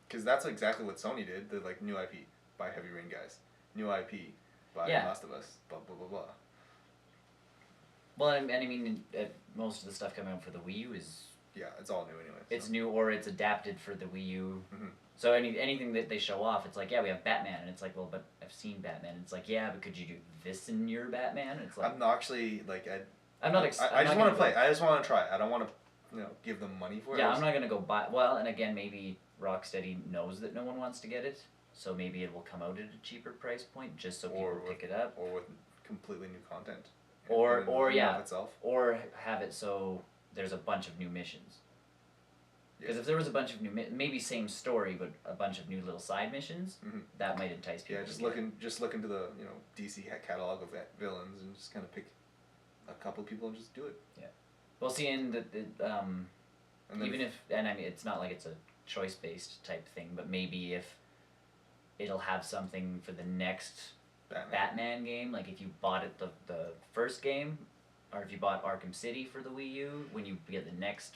Because that's exactly what Sony did. They're like, new IP by Heavy Rain guys. New IP by Last of Us. Blah, blah, blah, blah. Well, and I mean, most of the stuff coming out for the Wii U is... Yeah, it's all new anyway. It's new or it's adapted for the Wii U. Mm-hmm. So anything that they show off, it's like, yeah, we have Batman. And it's like, well, but I've seen Batman. And it's like, yeah, but could you do this in your Batman? And it's like... I'm not actually, like... I just want to play. I just want to try. I don't want to, give them money for it. Yeah, I'm not going to go buy... Well, and again, maybe Rocksteady knows that no one wants to get it. So maybe it will come out at a cheaper price point just so people pick it up. Or with completely new content. Or have it so there's a bunch of new missions. Because if there was a bunch of new, maybe same story, but a bunch of new little side missions, that might entice people. Yeah, just look into the DC catalog of villains and just kind of pick a couple of people and just do it. Yeah. Well, see, I mean, it's not like it's a choice based type thing, but maybe if it'll have something for the next Batman game, like if you bought it the first game, or if you bought Arkham City for the Wii U, when you get the next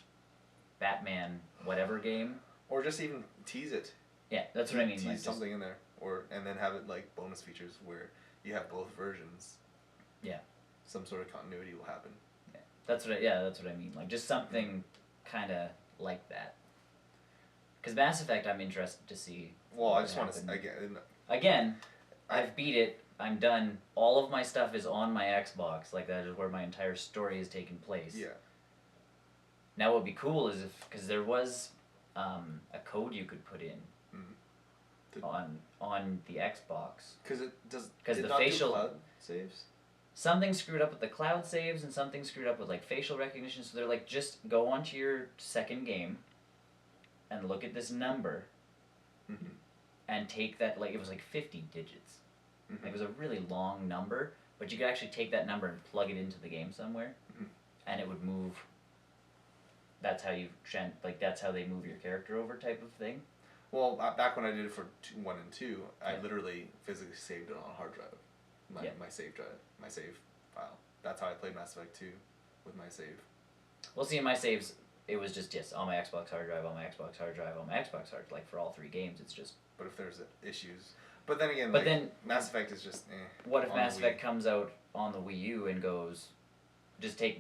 Batman whatever game, or just even tease it. Yeah, that's what I mean. Tease like something in there, and then have it like bonus features where you have both versions. Yeah. Some sort of continuity will happen. Yeah, that's what I mean. Like just something kind of like that. Because Mass Effect, I'm interested to see. Well, I just want to again. I've beat it. I'm done. All of my stuff is on my Xbox. Like that is where my entire story is taking place. Yeah. Now, what would be cool is because there was a code you could put in on the Xbox. Because it does. Because the facial cloud saves. Something screwed up with the cloud saves, and something screwed up with like facial recognition. So they're like, just go onto your second game, and look at this number, and take that, like, it was like 50 digits. Mm-hmm. Like, it was a really long number, but you could actually take that number and plug it into the game somewhere, and it would move. That's how that's how they move your character over, type of thing. Well, back when I did it for 1 and 2, I literally physically saved it on a hard drive. My save drive, my save file. That's how I played Mass Effect 2, with my save. Well, see, in my saves, it was just on my Xbox hard drive, on my Xbox hard drive, on my Xbox hard, like for all 3 games, it's just. But if there's issues, but then again, then Mass Effect is just. What if Mass Effect comes out on the Wii U and goes,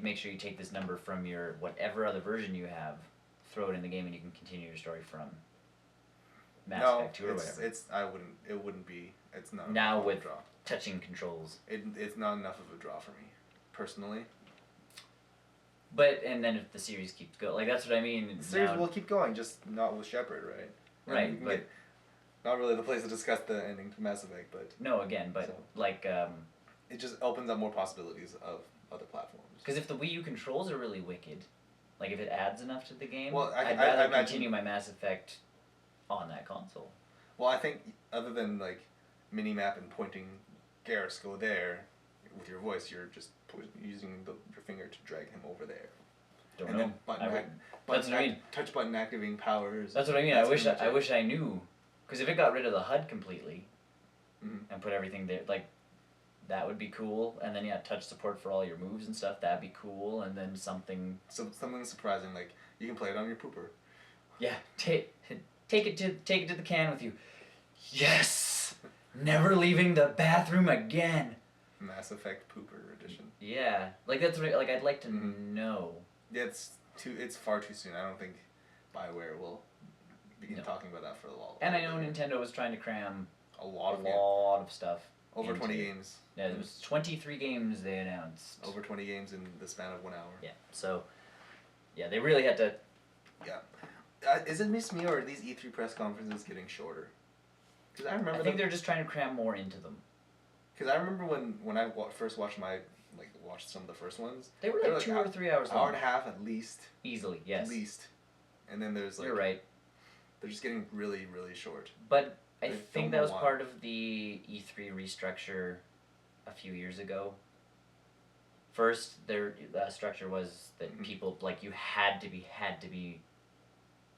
make sure you take this number from your whatever other version you have, throw it in the game, and you can continue your story from Mass Effect 2 or whatever. It wouldn't be. It's not. Now with draw. Touching controls. It's not enough of a draw for me, personally. But and then if the series keeps going, like that's what I mean. The series will keep going, just not with Shepard, right? Right, but not really the place to discuss the ending to Mass Effect, but no, again, but it just opens up more possibilities of other platforms. Because if the Wii U controls are really wicked, like if it adds enough to the game, well, I'd rather continue my Mass Effect on that console. Well, I think other than like mini-map and pointing, Garrus, go there, with your voice, you're just using your finger to drag him over there. Don't and know. Then that's what I mean. Touch button activating powers. That's what I mean. I wish I knew, because if it got rid of the HUD completely, and put everything there, like, that would be cool. And then touch support for all your moves and stuff. That'd be cool. And then something surprising, like you can play it on your pooper. Yeah, take it to the can with you. Yes, never leaving the bathroom again. Mass Effect Pooper Edition. Yeah, like that's what I'd like to know. Yeah, it's far too soon. I don't think BioWare will begin talking about that for a while. And I know Nintendo was trying to cram a lot of stuff. Over 20 games. Yeah, there was 23 games they announced. Over 20 games in the span of 1 hour. Yeah, so yeah, they really had to. Yeah, is it just me or are these E3 press conferences getting shorter? Because I think they're just trying to cram more into them. Because I remember when I first watched watched some of the first ones. They were like 2 or 3 hours long. Hour and a half at least. Easily, yes. At least. And then there's You're right. They're just getting really, really short. But I think that was part of the E3 restructure a few years ago. First, their structure was that people, like, you had to be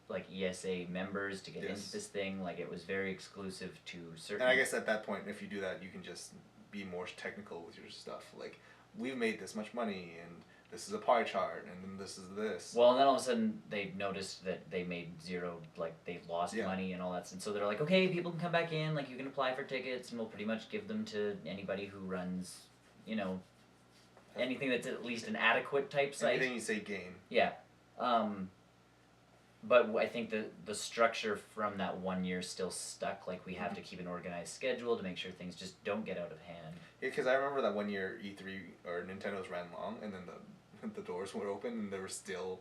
like ESA members to get into this thing. Like, it was very exclusive to certain. And I guess at that point, if you do that, you can just be more technical with your stuff. Like, we've made this much money, and this is a pie chart, and then this is this. Well, and then all of a sudden they noticed that they made zero, like they lost money and all that. And so they're like, okay, people can come back in, like you can apply for tickets, and we'll pretty much give them to anybody who runs, anything that's at least an adequate type site. Anything you say game. Yeah. But I think the structure from that 1 year still stuck. Like, we have to keep an organized schedule to make sure things just don't get out of hand. Yeah, because I remember that 1 year E3 or Nintendo's ran long, and then the doors were open, and they were still.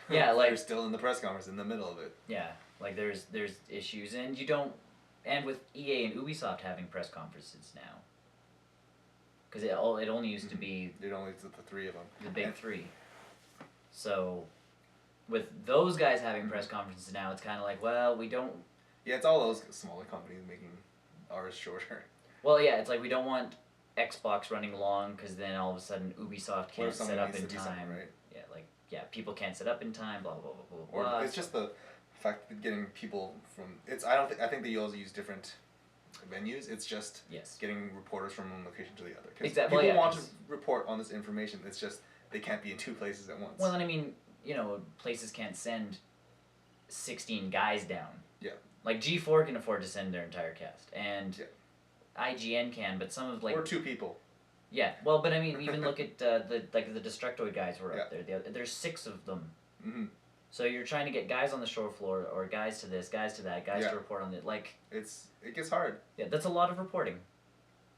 Yeah, like they're still in the press conference in the middle of it. Yeah, like there's issues, and you don't, and with EA and Ubisoft having press conferences now. Because it only used to be. It only the three of them. The big three. So. With those guys having press conferences now, it's kind of like, well, we don't... Yeah, it's all those smaller companies making ours shorter. Well, yeah, it's like we don't want Xbox running long, because then all of a sudden Ubisoft can't set up in time. Right? Yeah, people can't set up in time, blah, blah, blah, blah, blah. Or it's just the fact that getting people from... I think they also use different venues. It's just getting reporters from one location to the other. Because people want to report on this information. It's just they can't be in two places at once. Well, and I mean... places can't send 16 guys down. Yeah. Like, G4 can afford to send their entire cast. And IGN can, but some of, like... Or 2 people. Yeah. Well, but I mean, even look at, the Destructoid guys were up there. There's 6 of them. Mm-hmm. So you're trying to get guys on the show floor, or guys to this, guys to that, guys to report on it. Like... It gets hard. Yeah, that's a lot of reporting.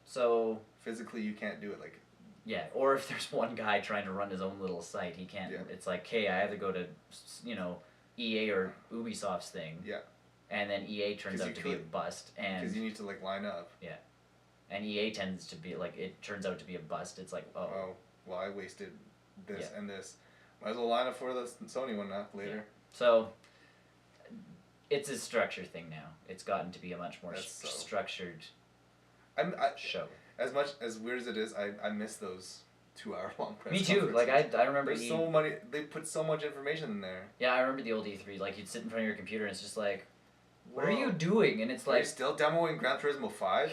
So... Physically, you can't do it, like... Yeah, or if there's one guy trying to run his own little site, he can't. Yeah. It's like, hey, I have to go to, EA or Ubisoft's thing. Yeah. And then EA turns out to be a bust, and because you need to line up. Yeah. And EA tends to be it turns out to be a bust. It's like, oh. Oh, well, I wasted this and this. Might as well line up for the Sony one now later. Yeah. So, It's a structure thing now. It's gotten to be a much more So. structured show. As much as weird as it is, I miss those 2 hour long press Me too. Like I remember. There's so many. They put so much information in there. Yeah, I remember the old E3. Like you'd sit in front of your computer and it's just like, what are you doing? And it's are like, you still demoing Gran Turismo 5?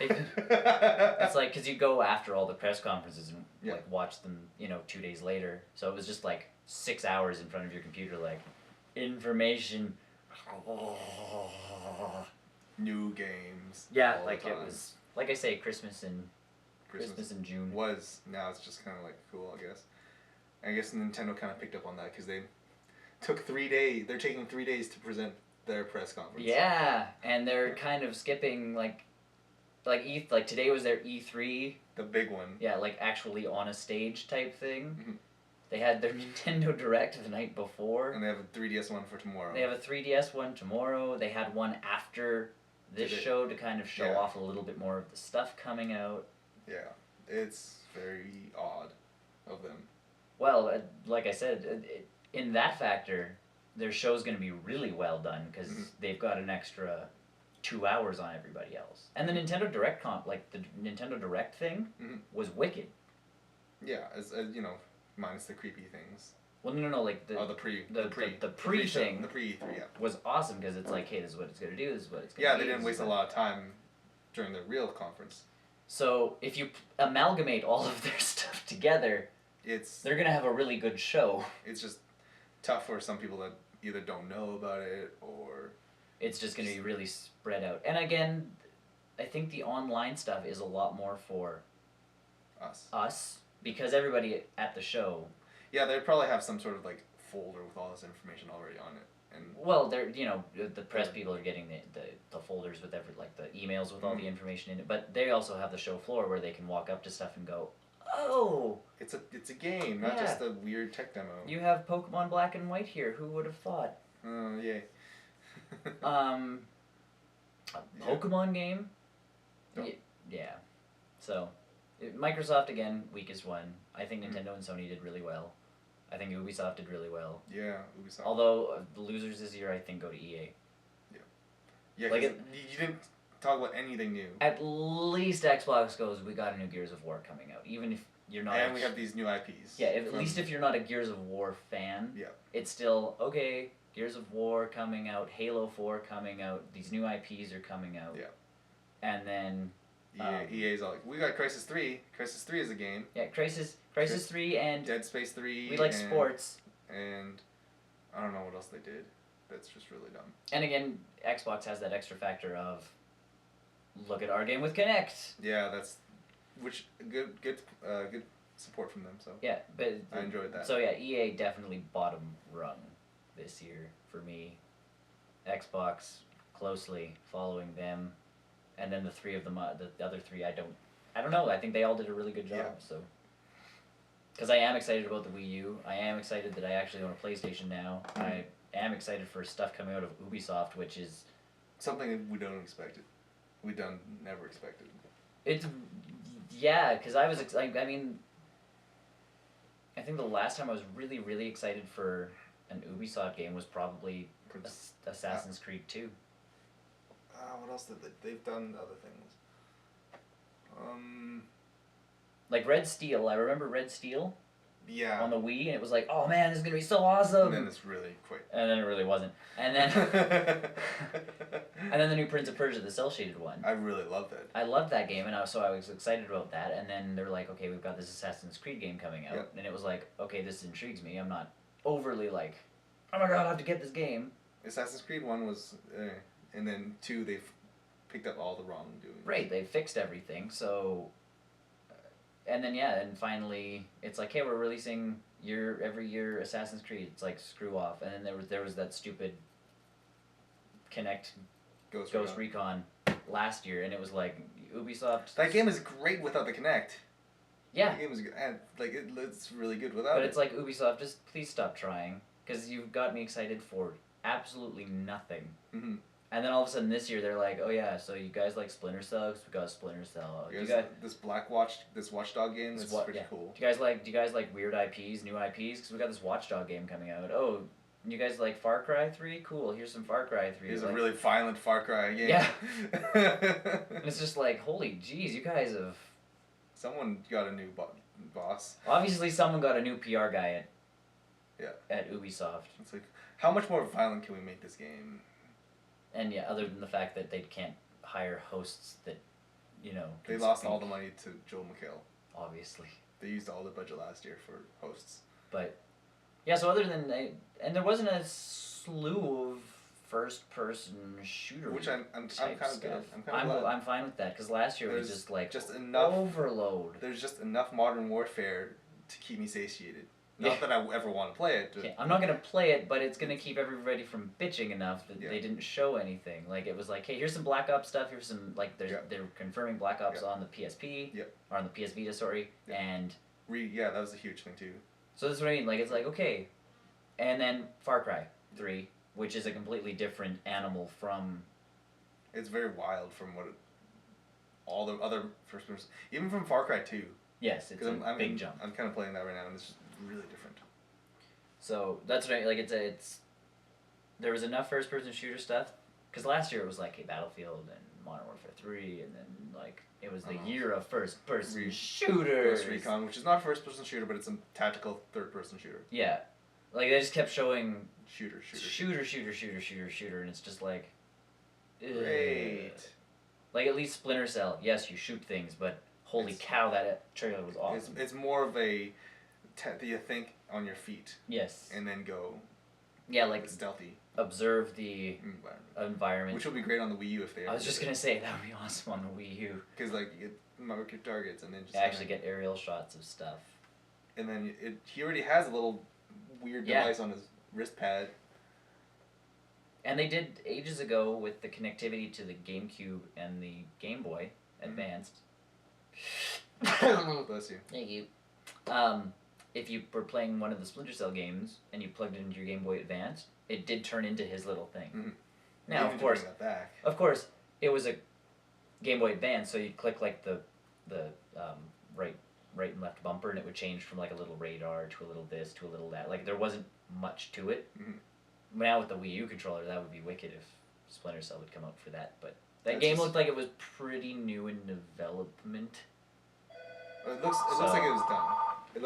It's like, because you go after all the press conferences and like watch them, 2 days later. So it was just like 6 hours in front of your computer, like information. New games. Yeah, like it was, like I say, Christmas in June. Now it's just kind of like cool, I guess. I guess Nintendo kind of picked up on that because they took 3 days. They're taking 3 days to present their press conference. Yeah, and they're kind of skipping like today was their E3. The big one. Yeah, like actually on a stage type thing. Mm-hmm. They had their Nintendo Direct the night before. And they have a 3DS one for tomorrow. They have a 3DS one tomorrow. They had one after this show to kind of show off a little bit more of the stuff coming out. Yeah, it's very odd of them. Well, like I said, in that factor, their show's going to be really well done because they've got an extra 2 hours on everybody else. And the Nintendo Direct the Nintendo Direct thing was wicked. Yeah, as minus the creepy things. Well, no, like the pre thing. The pre E3, was awesome because it's like, hey, this is what it's going to do. This is what it's going to do. Yeah, they didn't waste a lot of time during the real conference. So if you amalgamate all of their stuff together, they're going to have a really good show. It's just tough for some people that either don't know about it or... It's just going to be really spread out. And again, I think the online stuff is a lot more for us because everybody at the show... Yeah, they probably have some sort of like folder with all this information already on it. And well, they're the press people are getting the folders with the emails with all the information in it, but they also have the show floor where they can walk up to stuff and go, oh, it's a game, not just a weird tech demo. You have Pokemon Black and White here. Who would have thought? Oh, yay. A Pokemon game? Yeah. So, Microsoft, again, weakest one. I think Nintendo and Sony did really well. I think Ubisoft did really well. Yeah, Ubisoft. Although, the losers this year, I think, go to EA. Yeah. Yeah, because you didn't talk about anything new. At least Xbox goes, we got a new Gears of War coming out. Even if you're not... And we have these new IPs. Yeah, at least if you're not a Gears of War fan, it's still, okay, Gears of War coming out, Halo 4 coming out, these new IPs are coming out. Yeah. And then... EA's all like, we got Crisis 3. Crisis 3 is a game. Yeah, Crisis 3 and... Dead Space 3. We like sports. And I don't know what else they did. That's just really dumb. And again, Xbox has that extra factor of, look at our game with Kinect. Yeah, that's... Which, good support from them, so... Yeah, but... I enjoyed that. So yeah, EA definitely bottom rung this year for me. Xbox closely following them. And then the three of them, the other three, I don't know. I think they all did a really good job. So, because I am excited about the Wii U. I am excited that I actually own a PlayStation now. I am excited for stuff coming out of Ubisoft, which is something we don't expect. Never expected. It's because I was. I mean, I think the last time I was really, really excited for an Ubisoft game was probably Assassin's Creed 2. What else did they've done other things? Like Red Steel. I remember Red Steel. Yeah. On the Wii, and it was like, oh man, this is gonna be so awesome. And then it's really quick. And then it really wasn't. And then, and then the new Prince of Persia, the cel shaded one. I really loved it. I loved that game, and I was excited about that. And then they're like, okay, we've got this Assassin's Creed game coming out, and it was like, okay, this intrigues me. I'm not overly like, oh my god, I have to get this game. Assassin's Creed 1 was, and then 2 they've picked up all the wrongdoing. Right, they fixed everything. So. And then and finally it's like, hey, we're releasing every year Assassin's Creed. It's like, screw off. And then there was that stupid Kinect Ghost Recon last year, and it was like Ubisoft. That game is great without the Kinect. Yeah. The game is good, and like it's really good without it. But it's like, Ubisoft, just please stop trying, because you've got me excited for absolutely nothing. Mm-hmm. And then all of a sudden this year they're like, oh yeah, so you guys like Splinter Cell? We got Splinter Cell. You guys, this Watchdog game is pretty cool. Do you guys like weird IPs, new IPs? Because we got this Watchdog game coming out. Oh, You guys like Far Cry 3? Cool. Here's some Far Cry 3. Here's like, a really violent Far Cry game. Yeah. And it's just like, holy jeez, you guys have. Someone got a new boss. Obviously, someone got a new PR guy at Ubisoft. It's like, how much more violent can we make this game? And yeah, other than the fact that they can't hire hosts that, you know. They lost all the money to Joel McHale. Obviously. They used all the budget last year for hosts. But, yeah, so other than. And there wasn't a slew of first-person shooter. Which I'm kind of good. I'm fine with that, because last year was just like just enough overload. There's just enough Modern Warfare to keep me satiated. Not that I ever want to play it. Yeah, I'm not going to play it, but it's going to keep everybody from bitching enough that they didn't show anything. Like, it was like, hey, here's some Black Ops stuff, here's some, like, they're confirming Black Ops on the PSP, or on the PS Vita, sorry, and... that was a huge thing, too. So that's what I mean, like, it's like, okay, and then Far Cry 3, which is a completely different animal from... It's very wild from what all the other first person... Even from Far Cry 2. Yes, it's a big jump. I'm kind of playing that right now, and it's just really different. So that's what I like. It's there was enough first person shooter stuff because last year it was like Battlefield and Modern Warfare 3, and then like it was the year of first person shooters. Ghost Recon, which is not a first person shooter, but it's a tactical third person shooter. Yeah, like they just kept showing shooter, and it's just like great. Like at least Splinter Cell, yes, you shoot things, but holy cow, that trailer was awesome. It's more of a you think on your feet. Yes. And then go. Yeah, like stealthy. Observe the environment. Which will be great on the Wii U if they. I was just gonna say that would be awesome on the Wii U. Because like you get mark your targets and then just actually get aerial shots of stuff. And then he already has a little weird device on his wrist pad. And they did ages ago with the connectivity to the GameCube and the Game Boy Advanced. Bless you. Thank you. If you were playing one of the Splinter Cell games and you plugged it into your Game Boy Advance, it did turn into his little thing. Mm-hmm. Now, of course, it was a Game Boy Advance, so you'd click like the right and left bumper, and it would change from like a little radar to a little this to a little that. Like there wasn't much to it. Mm-hmm. Now with the Wii U controller, that would be wicked if Splinter Cell would come out for that. But that game looked like it was pretty new in development. It looks like it was done. It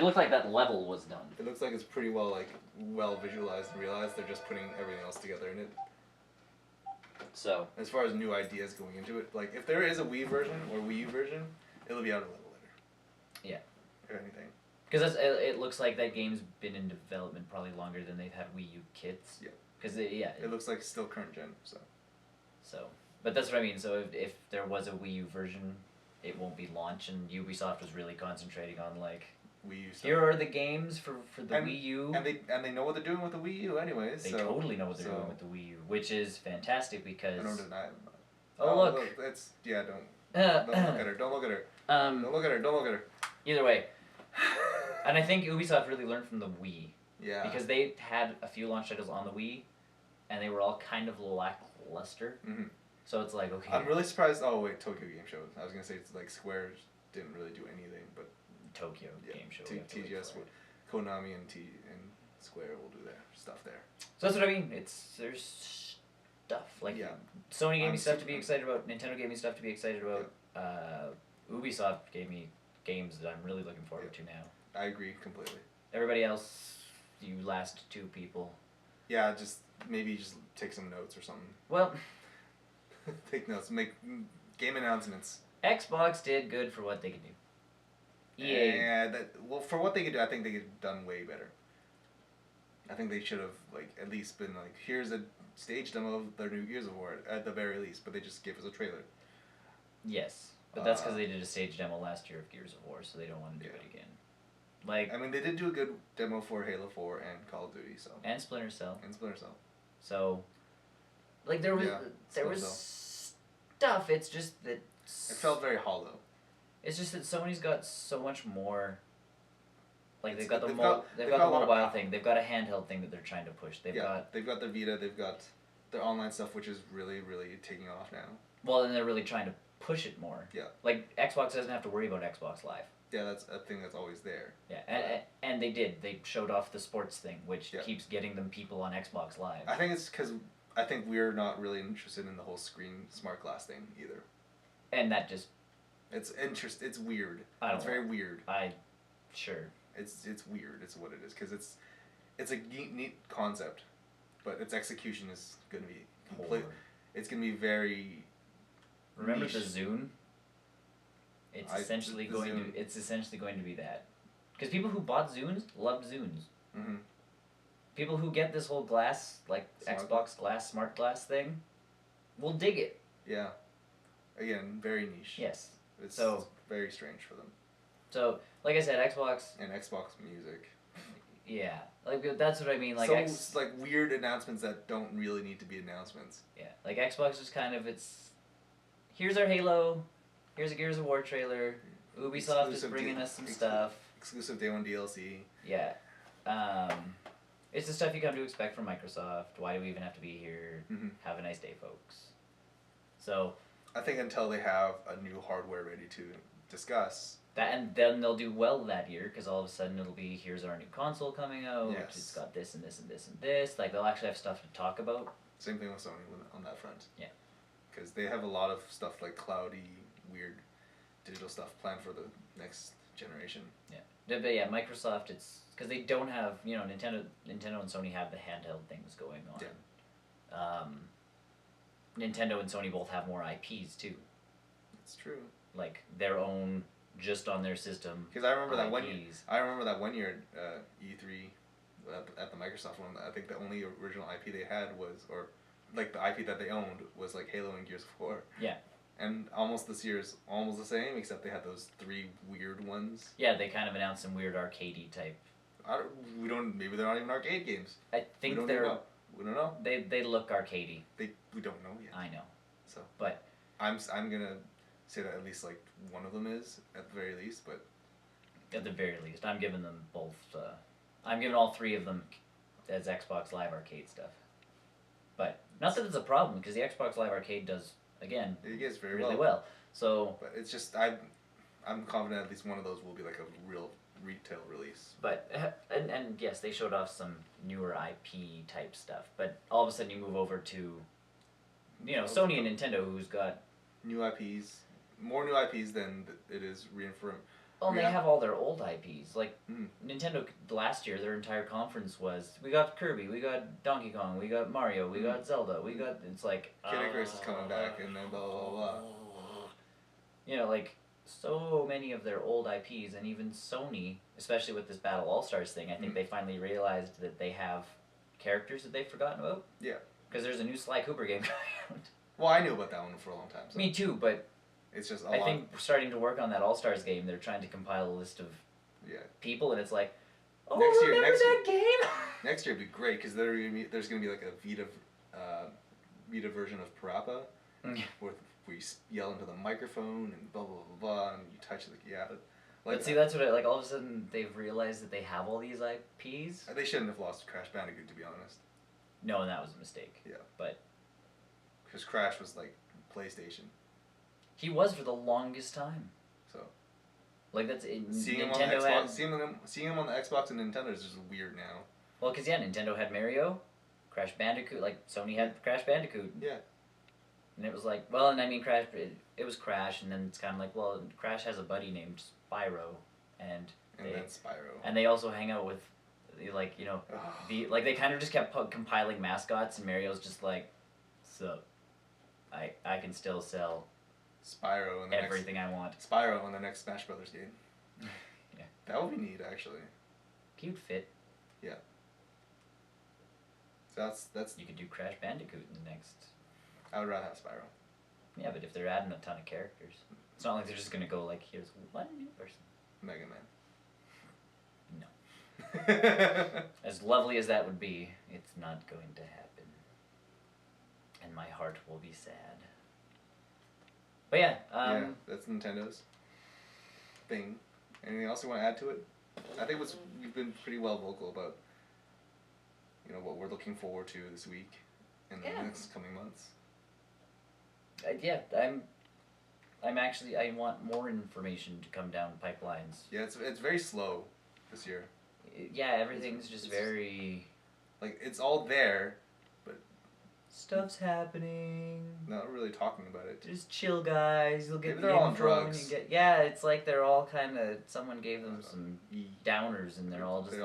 looked like that level was done. It looks like it's pretty well visualized and realized. They're just putting everything else together in it. So as far as new ideas going into it, like if there is a Wii version or Wii U version, it'll be out a little later. Yeah. Or anything. Because it looks like that game's been in development probably longer than they've had Wii U kits. Yeah. Because it looks like still current gen. So, but that's what I mean. So if there was a Wii U version, it won't be launched, and Ubisoft was really concentrating on like Wii U stuff. Here are the games for the Wii U. And they know what they're doing with the Wii U anyways. They totally know what they're doing with the Wii U, which is fantastic because I don't deny them. Oh look. It's don't look at her. Don't look at her. Don't look at her. Don't look at her. Either way. And I think Ubisoft really learned from the Wii. Yeah. Because they had a few launch titles on the Wii, and they were all kind of lackluster. Mm-hmm. So it's like, okay. I'm really surprised. Oh wait, Tokyo Game Show. I was gonna say it's like Square didn't really do anything, but Tokyo Game Show. TGS, Konami and Square will do their stuff there. So that's what I mean. There's stuff like Sony gave me stuff to be excited about. Nintendo gave me stuff to be excited about. Ubisoft gave me games that I'm really looking forward to now. I agree completely. Everybody else, you last two people. Yeah, just maybe just take some notes or something. Well, take notes. Make game announcements. Xbox did good for what they could do. EA. Yeah, for what they could do, I think they could have done way better. I think they should have at least been like, here's a stage demo of their new Gears of War at the very least, but they just gave us a trailer. Yes, but that's because they did a stage demo last year of Gears of War, so they don't want to do it again. Like, I mean, they did do a good demo for Halo 4 and Call of Duty, so. And Splinter Cell. So, like there was stuff. It's just that it felt very hollow. It's just that Sony's got so much more. Like they've got the mobile thing. They've got a handheld thing that they're trying to push. They've got their Vita. They've got their online stuff, which is really, really taking off now. Well, and they're really trying to push it more. Yeah. Like Xbox doesn't have to worry about Xbox Live. Yeah, that's a thing that's always there. Yeah, and they showed off the sports thing, which Yeah. keeps getting them people on Xbox Live. I think it's because I think we're not really interested in the whole screen smart glass thing either. And that just It's It's weird. It's very weird. Sure. It's weird. It's what it is because it's a neat concept, but its execution is going to be complete. It's going to be very. Remember niche. the Zune? It's essentially going to be that, because people who bought Zunes loved Zunes. Mm-hmm. People who get this whole glass, like Xbox glass, smart glass thing, will dig it. Yeah. Again, very niche. Yes. It's very strange for them. So, like I said, Xbox and Xbox Music. Yeah, like that's what I mean. Like like weird announcements that don't really need to be announcements. Yeah, like Xbox is kind of here's our Halo, here's a Gears of War trailer. Ubisoft is bringing us some stuff. Exclusive Day 1 DLC. Yeah, it's the stuff you come to expect from Microsoft. Why do we even have to be here? Mm-hmm. Have a nice day, folks. So. I think until they have a new hardware ready to discuss. That, and then they'll do well that year, because all of a sudden it'll be, here's our new console coming out, yes. It's got this and this and this and this, like they'll actually have stuff to talk about. Same thing with Sony on that front. Yeah. Because they have a lot of stuff like cloudy, weird digital stuff planned for the next generation. Yeah. But yeah, Microsoft, it's, because they don't have, Nintendo and Sony have the handheld things going on. Yeah. Nintendo and Sony both have more IPs too. That's true. Like their own, just on their system. Because I remember that one year at E3 at the Microsoft one. I think the only original IP they had was, or like the IP that they owned was like Halo and Gears of War. Yeah. And almost this year is almost the same, except they had those 3 weird ones. Yeah, they kind of announced some weird arcadey type. Maybe they're not even arcade games. I think we don't know. They look arcadey. We don't know yet. I know. So. But. I'm gonna say that at least like one of them is at the very least, but. At the very least, I'm giving them both. I'm giving all 3 of them as Xbox Live Arcade stuff. But not that it's a problem, because the Xbox Live Arcade does, again, it gets very really well. So. But it's just I'm confident at least one of those will be like a real retail release. But and yes, they showed off some newer IP type stuff. But all of a sudden you move over to, Sony and Nintendo, who's got new IPs, more new IPs than it is reaffirmed. Well, they have all their old IPs. Like Nintendo last year, their entire conference was, we got Kirby, we got Donkey Kong, we got Mario, we got Zelda, we got, it's like Kid Icarus is coming back, and then blah blah blah. Like so many of their old IPs, and even Sony, especially with this Battle All-Stars thing, I think they finally realized that they have characters that they've forgotten about. Yeah. Because there's a new Sly Cooper game coming out. Well, I knew about that one for a long time. So. Me too, but it's just I think starting to work on that All-Stars game, they're trying to compile a list of people, and it's like, oh, remember that game? Next year would be great, because there's going to be like a Vita version of Parappa, where you yell into the microphone and blah blah blah blah, and you touch But see, that's what all of a sudden they've realized that they have all these IPs. They shouldn't have lost Crash Bandicoot, to be honest. No, and that was a mistake. Yeah. But because Crash was like PlayStation. He was for the longest time. So. Like that's seeing Nintendo him on the Xbox, seeing him on the Xbox and Nintendo is just weird now. Well, because Nintendo had Mario, Crash Bandicoot, like Sony had Crash Bandicoot. Yeah. And it was like, well, and I mean, Crash, it was Crash, and then it's kind of like, well, Crash has a buddy named Spyro, and then Spyro. And they also hang out with, like, they kind of just kept compiling mascots, and Mario's just like, so, I can still sell Spyro in everything I want. Spyro in the next Smash Brothers game. Yeah. That would be neat, actually. Cute fit. Yeah. So that's. You could do Crash Bandicoot in the next. I would rather have Spyro. Yeah, but if they're adding a ton of characters, it's not like they're just gonna go like, here's one new person. Mega Man. No. As lovely as that would be, it's not going to happen. And my heart will be sad. But yeah. Yeah, that's Nintendo's thing. Anything else you want to add to it? I think we've been pretty well vocal about, what we're looking forward to this week and the next coming months. Yeah, I want more information to come down pipelines. Yeah, it's very slow this year. Yeah, everything's just very. Like, it's all there, but Stuff's happening. not really talking about it. Just chill, guys. You'll get Maybe the they're all on info drugs. and you get. Yeah, it's like they're all kind of. Someone gave them some downers, and they're all just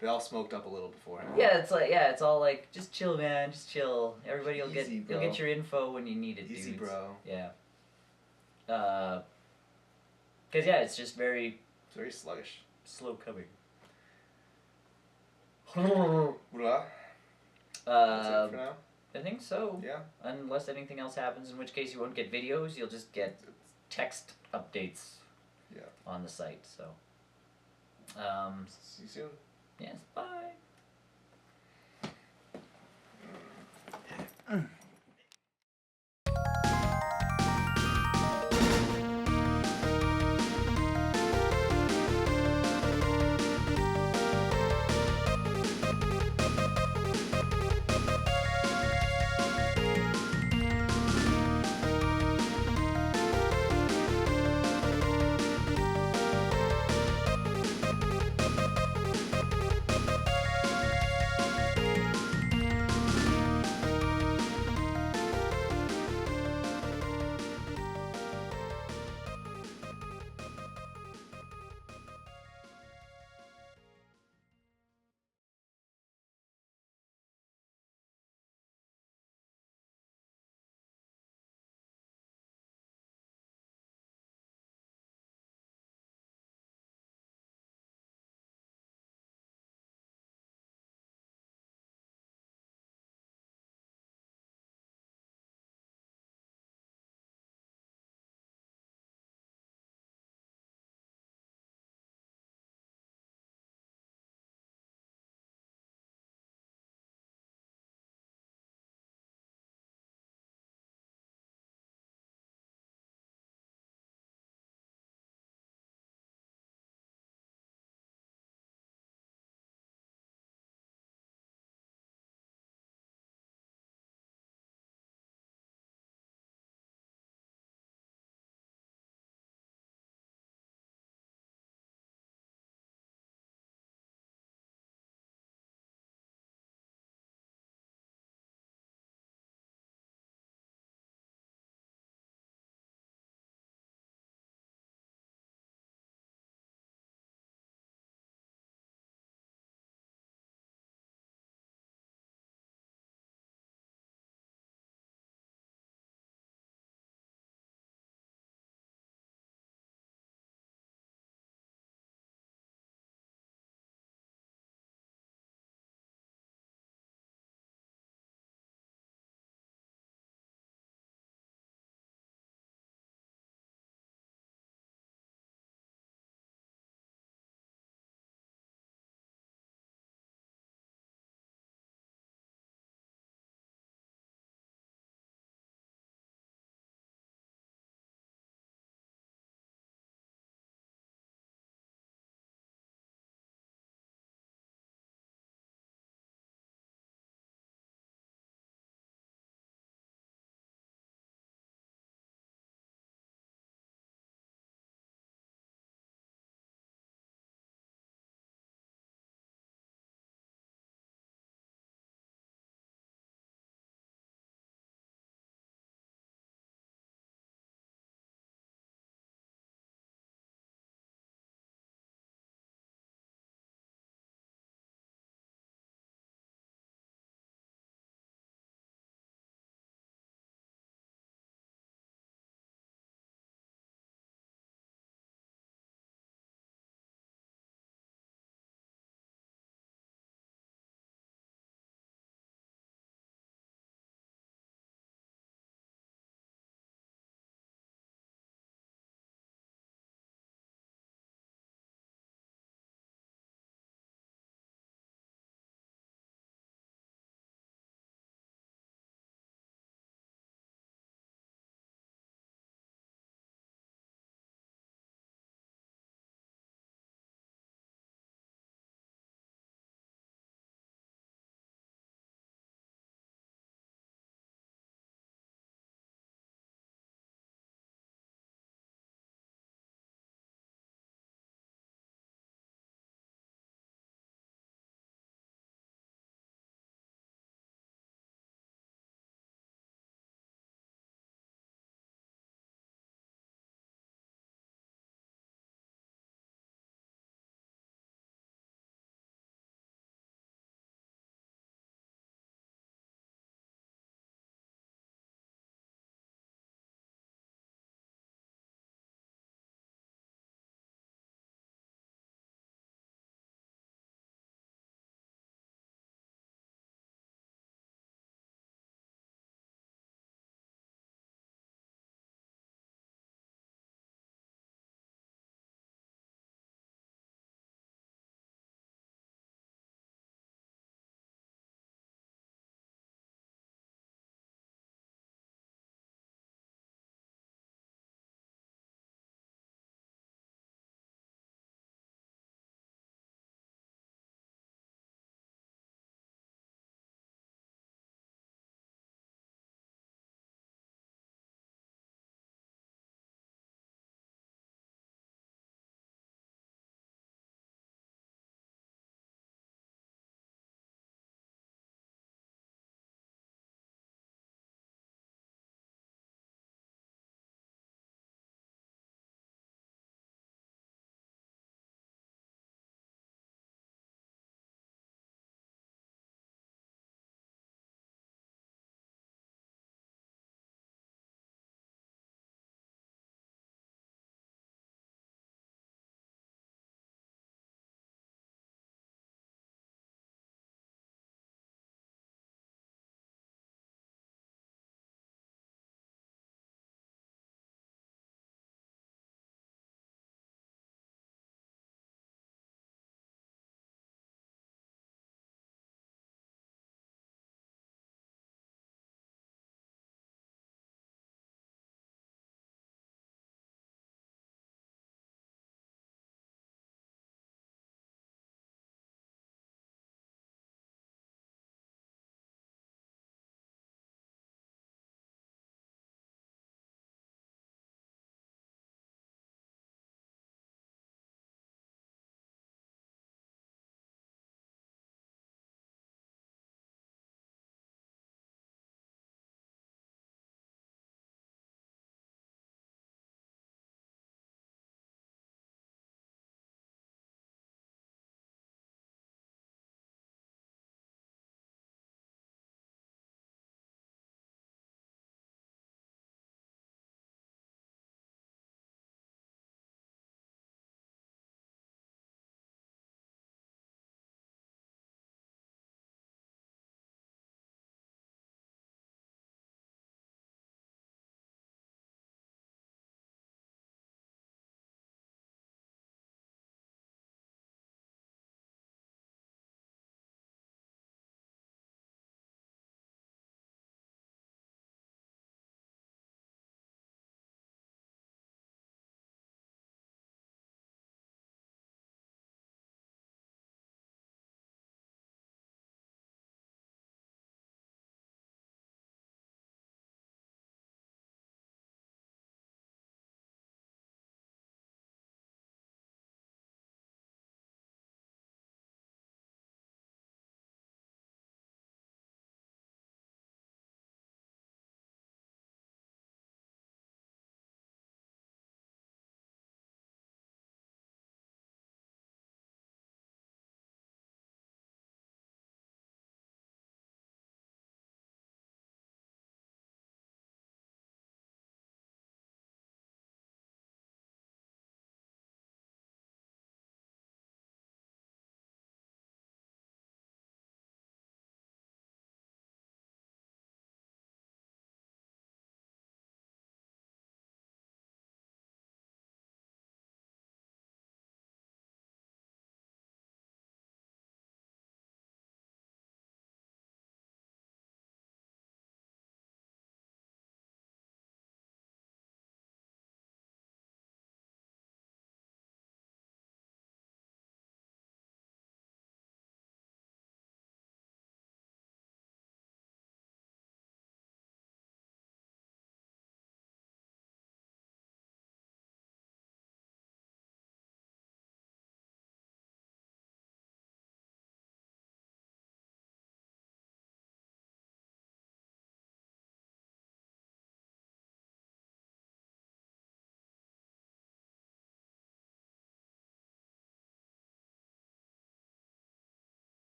They all smoked up a little beforehand. Yeah, it's all like just chill, man. Just chill. Everybody will Easy, you'll get your info when you need it. Easy, dudes. bro. Yeah. Cause yeah, it's just very. It's very sluggish. Slow coming. That's it for now. I think so. Yeah. Unless anything else happens, in which case you won't get videos, you'll just get text updates. Yeah. On the site. So. See you soon. Yes. Bye.